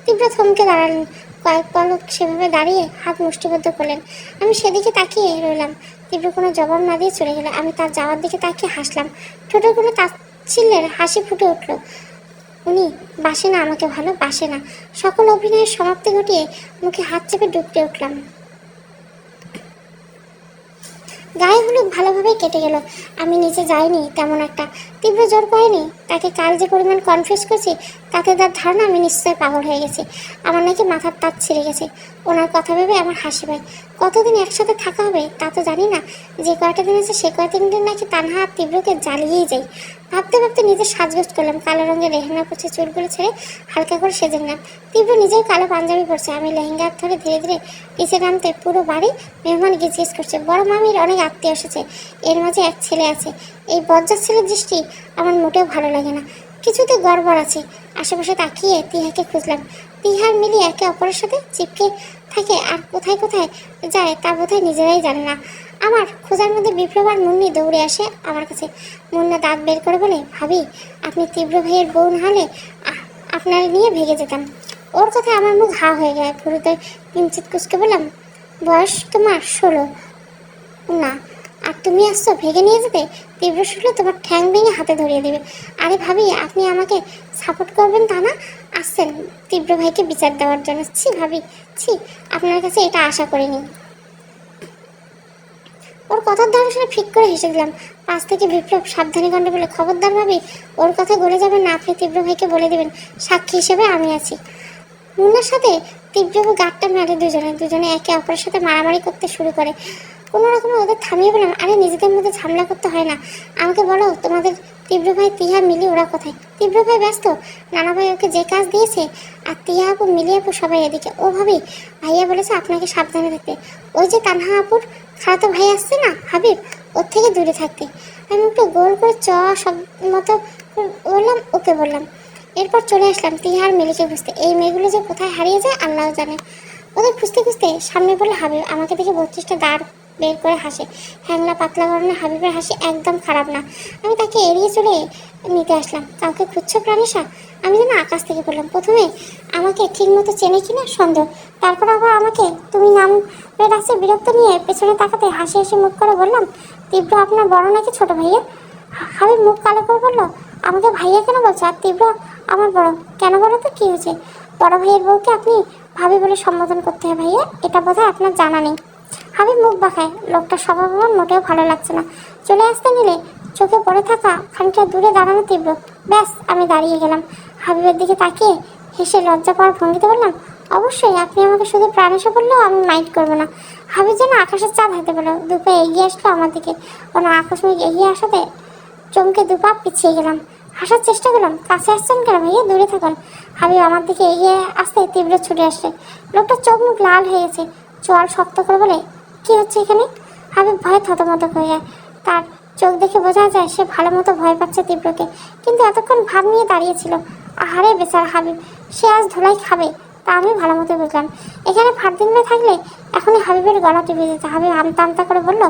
তীব্র থমকে দাঁড়ালেন। কয়েক পলক সেভাবে দাঁড়িয়ে হাত মুষ্টিবদ্ধ করলেন। আমি সেদিকে তাকিয়ে রইলাম। তীব্র কোনো জবাব না দিয়ে চলে গেল। আমি তার যাওয়ার দিকে তাকিয়ে হাসলাম। ঠোঁটে কোনো তাচ্ছিল্যের হাসি ফুটে উঠল। উনি বাসে না, আমাকে ভালো বাসে না। সকল অভিনয়ের সমাপ্তি ঘটিয়ে মুখে হাত চেপে ডুবতে উঠলাম। গায়ে হলুদ ভালোভাবেই কেটে গেল। আমি নিচে যাইনি তেমন একটা, তীব্র জোর করেনি। তাকে কাল যে পরিমাণ কনফিউজ করছি তাতে তার ধারণা আমি নিশ্চয়ই পাগল হয়ে গেছি। আমার নাকি মাথার তাপ ছিঁড়ে গেছে। ওনার কথা ভেবে আমার হাসি পায়। কতদিন একসাথে থাকা হবে তা তো জানি না, যে কয়টা দিন আছে সে কয়টা দিন নাকি তানহা আর তীব্রকে জ্বালিয়েই যাই। ভাবতে ভাবতে নিজের সাজগোজ করলাম, কালো রঙের লেহেঙ্গা পরছে, চুলগুলো ছেড়ে হালকা করে সেজে নিলাম। তীব্র নিজের কালো পাঞ্জাবি পরছে, আমি লেহেঙ্গা ধরে ধীরে ধীরে নিচে নামতে পুরো বাড়ি মেহমান গিজগিজ করছে। বড় মামির অনেক আত্মীয় এসেছে, এর মাঝে এক ছেলে আছে। এই বজ্জাত ছেলের দৃষ্টি আমার মোটেও ভালো লাগে না, কিছুতে গড়বড় আছে। আশেপাশে তাকিয়ে তিহাকে খুঁজলাম। তিহার মিলি একে অপরের সাথে চিপকে থাকে, আর কোথায় কোথায় যায় তা বোধহয় নিজেরাই জানে না। আমার খোঁজার মধ্যে বিপ্লব আর মুন্নি দৌড়ে আসে আমার কাছে। মুন্না দাঁত বের করে বলে, ভাবি আপনি তীব্র ভাইয়ের বউ না হলে আপনার নিয়ে ভেগে যেতাম। ওর কথায় আমার মুখ হা হয়ে গেল। ভুরুতে কিঞ্চিত কুচকে বললাম, বয়স তোমার 16 না, আর তুমি আসছো ভেগে নিয়ে যেতে? তীব্র শুনলে তোমার ঠ্যাং ভেঙে হাতে ধরিয়ে দেবে। আরে ভাবি আপনি আমাকে সাপোর্ট করবেন তা না, আসছেন তীব্র ভাইকে বিচার দেওয়ার জন্য? ছি ভাবি, ছি, আপনার কাছে এটা আশা করিনি। ওর কথার ধারণ শুনে ফিক করে হেসে দিলাম। পাশ থেকে বিপ্লব সাবধানী কণ্ঠে বলে, খবরদার ভাবি, ওর কথা গলে যাবেন না। আপনি তীব্র ভাইকে বলে দেবেন সাক্ষী হিসেবে আমি আছি। মুন্নার সাথে তীব্র গাঁটটা মেলে দুজনে একে অপরের সাথে মারামারি করতে শুরু করে। কোনো রকমে ওদের থামিয়ে বললাম, আরে নিজেদের মধ্যে ঝামেলা করতে হয় না, আমাকে বলো তোমাদের তীব্র ভাই তিহা মিলি ওরা কোথায়? তীব্র ভাই ব্যস্ত, নানা ভাই ওকে যে কাজ দিয়েছে, আর তিহা আপু মিলি আপু সবাই এদিকে। ও ভাবি, ভাইয়া বলেছে আপনাকে সাবধানে থাকতে। ওই যে তানহা আপুর খালাতো ভাই আসছে না হাবিব, ওর থেকে দূরে থাকতে। আমি একটু গোল করে সব মতো বললাম, ওকে বললাম। এরপর চলে আসলাম তিহার মিলিকে খুঁজতে। এই মেয়েগুলো যে কোথায় হারিয়ে যায় আল্লাহ জানে। ওদের খুঁজতে খুঁজতে সামনে বলে হাবিব, আমাকে দেখে 32টা দাঁড় বের করে হাসে। হ্যাংলা পাতলা গরমে হাবিবের হাসি একদম খারাপ না। আমি তাকে এড়িয়ে চলে নিতে আসলাম। কাউকে খুঁজছো প্রাণেশা? আমি যেন আকাশ থেকে বললাম। প্রথমে আমাকে ঠিক মতো চেনে কিনা সন্দেহ, তারপর আবার আমাকে তুমি নাম ডাকছে বিরক্ত নিয়ে পেছনে তাকাতে হাসি হাসি মুখ করে বললাম, তীব্র আপনার বড় নাকি ছোট ভাইয়া? হাবিব মুখ কালো করে বললো, আমাকে ভাইয়া কেন বলছে? আর তীব্র আমার বড় কেন? বলো তো কি হয়েছে? বড় ভাইয়ের বউকে আপনি ভাবি বলে সম্বোধন করতে হয় ভাইয়া, এটা বোধহয় আপনার জানা নেই। হাবিব মুখ বাঁকায়, লোকটা স্বভাব আমার মোটেও ভালো লাগছে না। চলে আসতে নিলে চোখে পড়ে থাকা খানিকটা দূরে দাঁড়ানো তীব্র। ব্যাস আমি দাঁড়িয়ে গেলাম। হাবিবের দিকে তাকিয়ে হেসে লজ্জা পাওয়ার ভঙ্গিতে বললাম, অবশ্যই আপনি আমাকে শুধু প্রাণেশা বললেও আমি মাইন্ড করবো না। হাবিব যেন আকাশের চাঁদ হাতে পেল, দুপে এগিয়ে আসলো আমার দিকে। ওনার আকস্মিক এগিয়ে আসাতে চমকে দুপা পিছিয়ে গেলাম। হাসার চেষ্টা করলাম, কাছে আসছেন কেন ভাইয়া, দূরে থাকুন। হাবিব আমার দিকে এগিয়ে আসতে তীব্র ছুটে আসছে। লোকটা চোখ মুখ লাল হয়ে গেছে, চোয়াল শক্ত করে বলে, কি হচ্ছে এখানে? হাবিব ভয়ে থতমত হয়ে যায়। তার চোখ দেখে বোঝা যায় সে ভালো মতো ভয় পাচ্ছে তীব্রকে, কিন্তু এতক্ষণ ভাব নিয়ে দাঁড়িয়েছিল। আহারে বেচারা হাবিব, সে আজ ধুলাই খাবে তা আমি ভালো মতো বুঝলাম। এখানে ফাট দিনে থাকলে এখনই হাবিবের গলা টিপে দিতে। হাবিব আমতা আমতা করে বলল,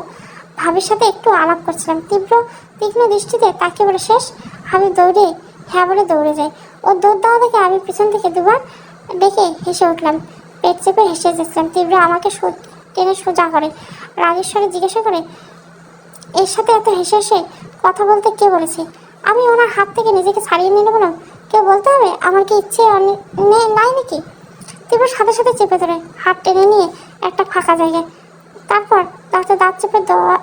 ভাবির সাথে একটু আলাপ করছিলাম। তীব্র তীক্ষ্ণ দৃষ্টিতে তাকে বলে শেষ। হাবিব দৌড়ে হ্যাঁ বলে দৌড়ে যায়। ও দৌড় দেওয়া দেখে আমি পিছন থেকে দুবার ডেকে হেসে উঠলাম, পেট চেপে হেসে যাচ্ছিলাম। তীব্র আমাকে টেনে সোজা করে রাগেশ্বরে জিজ্ঞাসা করে, এর সাথে এত হেসে হেসে কথা বলতে কে বলেছে? আমি ওনার হাত থেকে নিজেকে ছাড়িয়ে নিলে বললাম, কেউ বলতে হবে? আমার কি ইচ্ছে নাই নাকি? তীব্র সাথে সাথে চেপে ধরে হাত টেনে নিয়ে একটা ফাঁকা জায়গায়, তারপর দাঁতে দাঁত চেপে দেওয়া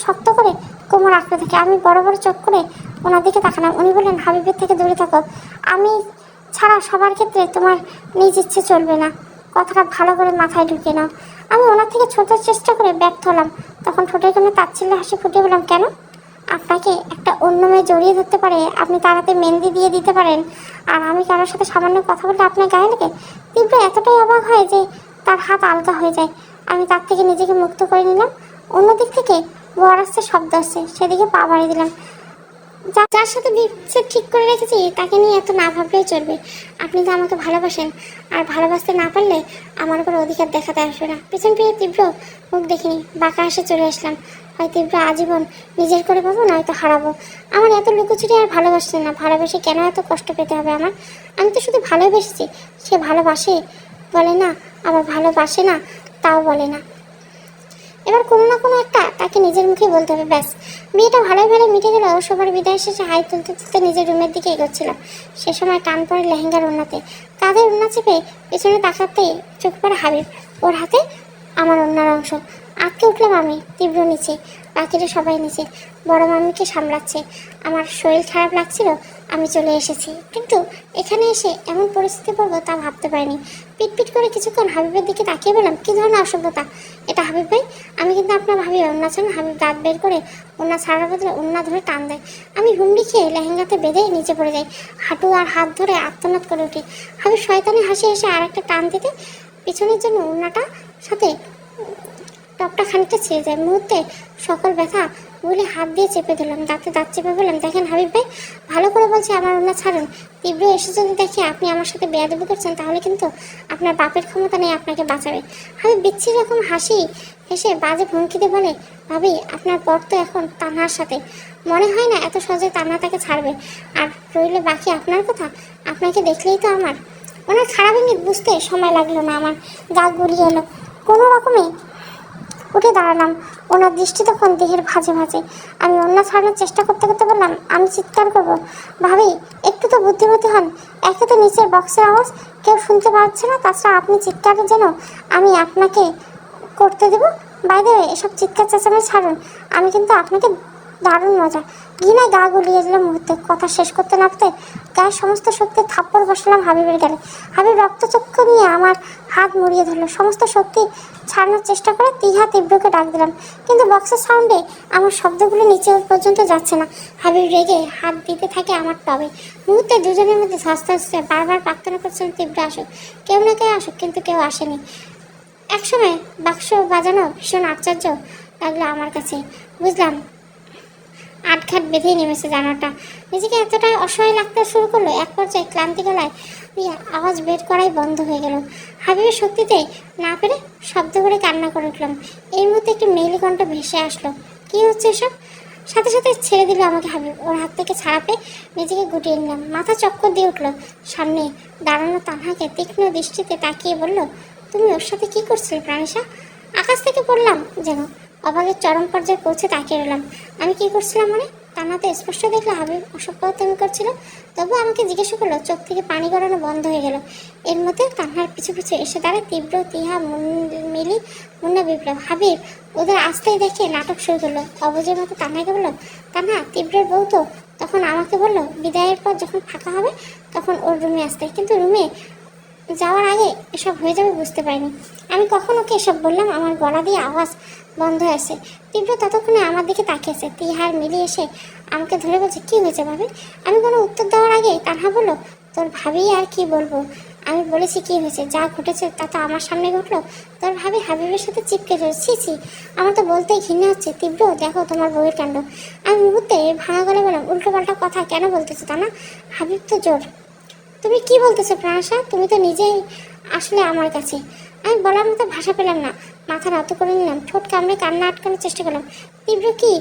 শক্ত করে কোমর আঁকড়ে থাকে। আমি বড় বড় চোখ করে ওনার দিকে তাকালাম। উনি বললেন, হাবিবের থেকে দূরে থাকো, আমি ছাড়া সবার ক্ষেত্রে তোমার নিজ ইচ্ছে চলবে না, কথাটা ভালো করে মাথায় ঢুকে নাও। আমি ওনার থেকে ছোটার চেষ্টা করে ব্যর্থ হলাম। তখন ঠোঁটের কোণে তাচ্ছিল্য হাসি ফুটিয়ে বললাম, কেন? আপনাকে একটা অন্য মেয়ে জড়িয়ে ধরতে পারে, আপনি তার হাতে মেহেন্দি দিয়ে দিতে পারেন, আর আমি কারোর সাথে সামান্য কথা বলতে আপনার গায়ে লাগে? তীব্র এতটাই অবাক হয় যে তার হাত আলগা হয়ে যায়। আমি তার থেকে নিজেকে মুক্ত করে নিলাম। অন্যদিক থেকে বর আসছে, শব্দ আসছে, সেদিকে পা বাড়িয়ে দিলাম। যার সাথে বিচ্ছেদ ঠিক করে রেখেছি তাকে নিয়ে এত না ভাবলেই চলবে। আপনি তো আমাকে ভালোবাসেন, আর ভালোবাসতে না পারলে আমার উপর অধিকার দেখাতে আসবে না। পিছন ফিরে তীব্র মুখ দেখিনি, বাঁকা এসে চলে আসলাম। হয় তীব্র আজীবন নিজের করে পাবো, নয়তো হারাবো। আমার এত লুকোচুরি আর ভালোবাসছেন না। ভালোবেসে কেন এত কষ্ট পেতে হবে আমার? আমি তো শুধু ভালোবেসেছি। সে ভালোবাসে বলে না, আবার ভালোবাসে না তাও বলে না। এবার কোনো না কোনো একটা তাকে নিজের মুখে বলতে হবে। ব্যাস, বিয়েটা ভালোই ভালো মিটে গেল। সবার বিদায় শেষে হাই তুলতে তুলতে নিজের রুমের দিকে এগোচ্ছিলাম। সে সময় টান পড়ে লেহেঙ্গার ওড়নাতে, কাঁধের ওড়না চেপে পেছনে তাকাতেই চোখ পড়ে হাবিব। ওর হাতে আমার ওড়নার অংশ। আটকে উঠলাম আমি। তীব্র নিচে, বাকিরা সবাই নিচে, বড় মামিকে সামলাচ্ছে। আমার শরীর খারাপ লাগছিল, আমি চলে এসেছি, কিন্তু এখানে এসে এমন পরিস্থিতি পড়বো তা ভাবতে পারিনি। পিটপিট করে কিছুক্ষণ হাবিবের দিকে তাকিয়ে বললাম, কী ধরনের অসভ্যতা এটা হাবিব ভাই? আমি কিন্তু আপনার ভাবি। ওন্না ছাড়ুন। হাবিব দাঁত বের করে ওন্না ছাড়ার বদলে ওন্না ধরে টান দেয়। আমি হুমড়ি খেয়ে লেহেঙ্গাতে বেঁধে নিচে পড়ে যাই। হাঁটু আর হাত ধরে আত্মনাদ করে উঠি। হাবিব শয়তানি হাসি এসে আর একটা টান দিতে পিছনের জন্য ওন্নাটা সাথে টপটা খানিকটা ছিঁড়ে যায়। মুহূর্তে সকল ব্যথা বলে হাত দিয়ে চেপে দিলাম, দাঁতে দাঁত চেপে বললাম, দেখেন হাবিব ভাই, ভালো করে বলছি আমার ওন্না ছাড়ুন। তীব্র এসে যদি দেখে আপনি আমার সাথে বেয়াদবি করছেন, তাহলে কিন্তু আপনার বাপের ক্ষমতা নেই আপনাকে বাঁচাবে। হাবিব বিচ্ছির রকম হাসি হেসে বাজে ভঙ্গিতে বলে, ভাবি আপনার পর তো এখন তানহার সাথে, মনে হয় না এত সহজে তানহা তাকে ছাড়বে। আর রইলে বাকি আপনার কথা, আপনাকে দেখলেই তো আমার। ওনার খারাপ ইঙ্গিত বুঝতে সময় লাগলো না আমার, গা গুলিয়ে এলো। কোনো রকমে উঠে দাঁড়ালাম। ওনার দৃষ্টি তখন দেহের ভাঁজে ভাঁজে। আমি ওনা ছাড়ানোর চেষ্টা করতে করতে বললাম, আমি চিৎকার করবো? ভাবি একটু তো বুদ্ধিমতী হন। একে তো নিচের বক্সের আওয়াজ কেউ শুনতে পাচ্ছে না, তাছাড়া আপনি চিৎকারের যেন আমি আপনাকে করতে দেবো? বাইরে এসব চিৎকার চেঁচামেচি ছাড়ুন, আমি কিন্তু আপনাকে দারুণ মজা। ঘৃণায় গা গুলিয়ে দিলাম মুহূর্তে। কথা শেষ করতে না পারতে গায়ের সমস্ত শক্তি থাপ্পড় বসালাম হাবিবের গালে। হাবিব রক্তচক্ষু নিয়ে আমার হাত মুড়িয়ে ধরলো। সমস্ত শক্তি ছাড়ানোর চেষ্টা করে তিহা তীব্রকে ডাক দিলাম, কিন্তু বক্সের সাউন্ডে আমার শব্দগুলো নিচে পর্যন্ত যাচ্ছে না। হাবিব রেগে হাত দিতে থাকে আমার টবে। মুহূর্তে দুজনের মধ্যে ধস্তে ধস্তে বারবার প্রার্থনা করছিলাম, তীব্র আসুক, কেউ না কেউ আসুক, কিন্তু কেউ আসেনি। একসময় বাক্স বাজানো ভীষণ আশ্চর্য লাগলো আমার কাছে। বুঝলাম আটঘাট বেঁধেই নেমেছে জানাটা। নিজেকে এতটাই অসহায় লাগতে শুরু করলো, এক পর্যায়ে ক্লান্তি গলায় আওয়াজ বের করাই বন্ধ হয়ে গেল। হাবিবের শক্তিতে না পেরে শব্দ করে কান্না করে উঠলাম। এই মুহূর্তে একটি মেয়েলি কণ্ঠ ভেসে আসলো, কি হচ্ছে এসব? সাথে সাথে ছেড়ে দিল আমাকে হাবিব। ওর হাত থেকে ছাড়া পেয়ে নিজেকে গুটিয়ে নিলাম। মাথা চক্কর দিয়ে উঠলো। সামনে দাঁড়ানো তানহাকে তীক্ষ্ণ দৃষ্টিতে তাকিয়ে বলল, তুমি ওর সাথে কি করছিলে প্রাণিশা? আকাশ থেকে পড়লাম যেন, অবাগের চরম পর্যায়ে পৌঁছে তাকিয়ে রইলাম। আমি কি করছিলাম মানে? তানহাতে স্পষ্ট দেখলো হাবিব অসভ্যতামি করছিল, তবু আমাকে জিজ্ঞাসা করলো। চোখ থেকে পানি গড়ানো বন্ধ হয়ে গেল। এর মধ্যে তানহার পিছু পিছু এসে দাঁড়ায় তীব্র, তিহা, মিলি, মুন্না, বিপ্লব। হাবিব ওদের আসতেই দেখে নাটক শুরু করলো। অবুঝের মতো তানহাকে বললো, তানহা তীব্রের বউ তো। তখন আমাকে বললো বিদায়ের পর যখন ফাঁকা হবে তখন ওর রুমে আসতে, কিন্তু রুমে যাওয়ার আগে এসব হয়ে যাবে বুঝতে পারিনি। আমি কখন ওকে এসব বললাম? আমার গলা দিয়ে আওয়াজ বন্ধ হয়ে আসে। তীব্র ততক্ষণে আমার দিকে তাকিয়েছে। তিহার মিলি এসে আমাকে ধরে বলছে, কি হয়েছে ভাবি? আমি কোনো উত্তর দেওয়ার আগে তানহা বললো, তোর ভাবি আর কি বলবো? আমি বলেছি কি হয়েছে, যা ঘটেছে তা তো আমার সামনে ঘটলো। তোর ভাবি হাবিবের সাথে চিপকে ধরেছি, আমার তো বলতেই ঘৃণা হচ্ছে। তীব্র দেখো তোমার বউয়ের কাণ্ড। আমি মুহূর্তে ভাঙা গলে বললাম, উল্টো পাল্টা কথা কেন বলতেছো তা না? হাবিব তো জোর। তুমি কি বলতেছো প্রাণাশা? তুমি তো নিজেই আসলে আমার কাছে। আমি বলার মতো ভাষা পেলাম না, মাথা নত করে নিলাম, ঠোঁট কামড়ে কান্না আটকানোর চেষ্টা করলাম। তীব্র কি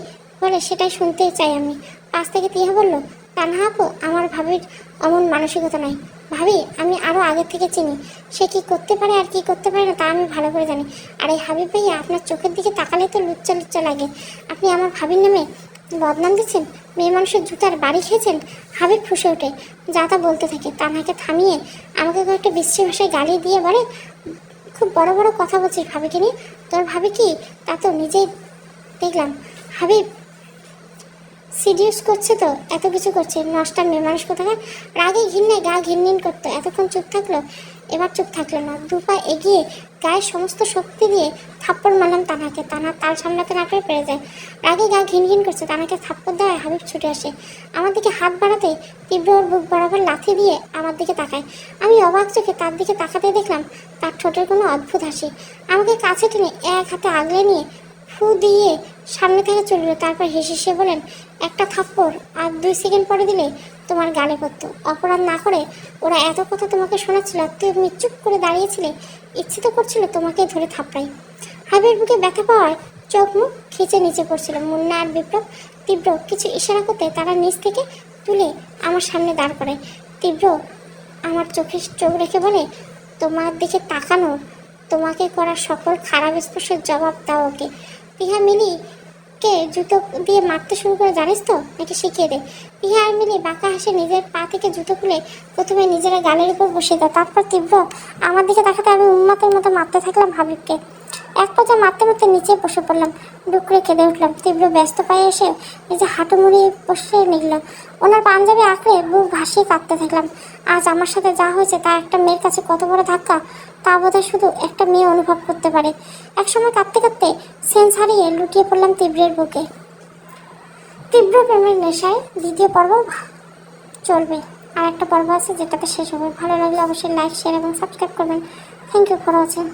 বলে সেটাই শুনতেই চাই আমি। পাশ থেকে তিহা বললো, তানহা আপু, আমার ভাবির অমন মানসিকতা নাই। ভাবি আমি আরও আগের থেকে চিনি, সে কি করতে পারে আর কি করতে পারে না তা আমি ভালো করে জানি। আর এই হাবিব ভাইয়া আপনার চোখের দিকে তাকালে তো লুচ্চা লুচ্চা লাগে। আপনি আমার ভাবির নামে বদনাম দিচ্ছেন, মেয়ে মানুষের জুতার বাড়ি খেয়েছেন। হাবিব ফুসে ওঠে, যা তা বলতে থাকে। তানহাকে থামিয়ে আমাকে কয়েকটা বিশ্রী ভাষায় গালি দিয়ে বলে, খুব বড় বড় কথা বলছিস ভাবিকে নিয়ে। তোর ভাবি কি তা তো নিজেই দেখলাম। হাবিব সিরিয়াস করছে তো, এত কিছু করছে, নষ্টা মেয়ে মানুষ কোথাকার। রাগে ঘিন্নায় গা ঘিনঘিন করতো। এতক্ষণ চুপ থাকলো, এবার চুপ থাকলো না। দু পা এগিয়ে গায়ের সমস্ত শক্তি দিয়ে থাপ্পড় মারলাম তানহাকে। তানহা তাল সামলাতে না পেরে যায়। রাগে গা ঘিনঘিন করছে। তানহাকে থাপ্পড় দেওয়ায় হাবিব ছুটে আসে। আমার দিকে হাত বাড়াতে তীব্র ওর বুক বরাবর লাথি দিয়ে আমার দিকে তাকায়। আমি অবাক চোখে তার দিকে তাকাতে দেখলাম তার ঠোঁটের কোনো অদ্ভুত হাসি। আমাকে কাছে টেনে এক হাতে আগলে নিয়ে ফু দিয়ে সামনে থেকে চলল। তারপর হেসে সে বলেন, একটা থাপ্পড় আর 2 সেকেন্ড পরে দিলে তোমার গালে পড়তো। অপরাধ না করে ওরা এত কথা তোমাকে শোনাচ্ছিল, তুমি চুপ করে দাঁড়িয়েছিলে। ইচ্ছে তো করছিল তোমাকে ধরে থাপড়াই। হাবিবের বুকে ব্যথা পাওয়ায় চোখ মুখ খিচে নিচে পড়ছিল। মুন্না আর বিপ্লব তীব্র কিছু ইশারা করতে তারা নিচ থেকে তুলে আমার সামনে দাঁড় করায়। তীব্র আমার চোখে চোখ রেখে বলে, তোমার দিকে তাকানো তোমাকে করা সকল খারাপ স্পর্শের জবাব দাও ওকে। তিহা মিলিকে জুতো দিয়ে মারতে শুরু করে জানিস তো, নাকি শিখিয়ে দে? তিহা আর মিলি বাঁকা হাসে নিজের পা থেকে জুতো খুলে প্রথমে নিজেরা গালের উপর বসে দেয়। তারপর তীব্র আমার দিকে তাকাতে আমি উন্মাতের মতো মারতে থাকলাম হাবিবকে। এক পর্যায়ে মারতে মারতে নিচে বসে পড়লাম। ডুকরে কেঁদে উঠলাম। তীব্র ব্যস্ত পায়ে এসে নিজে হাঁটু মুড়িয়ে বসে নিল। ওনার পাঞ্জাবি আঁকড়ে বুক ভাসিয়ে কাঁদতে থাকলাম। আজ আমার সাথে যা হয়েছে তা একটা মেয়ের কাছে কত বড় ধাক্কা তা বোধহয় শুধু একটা মেয়ে অনুভব করতে পারে। একসময় কাঁদতে কাঁদতে সেন্স হারিয়ে লুটিয়ে পড়লাম তীব্রের বুকে। তীব্র প্রেমের নেশায় দ্বিতীয় পর্ব চলবে। আর একটা পর্ব আছে যেটাতে শেষ হবে। ভালো লাগলে অবশ্যই লাইক, শেয়ার এবং সাবস্ক্রাইব করবেন। Thank you for watching.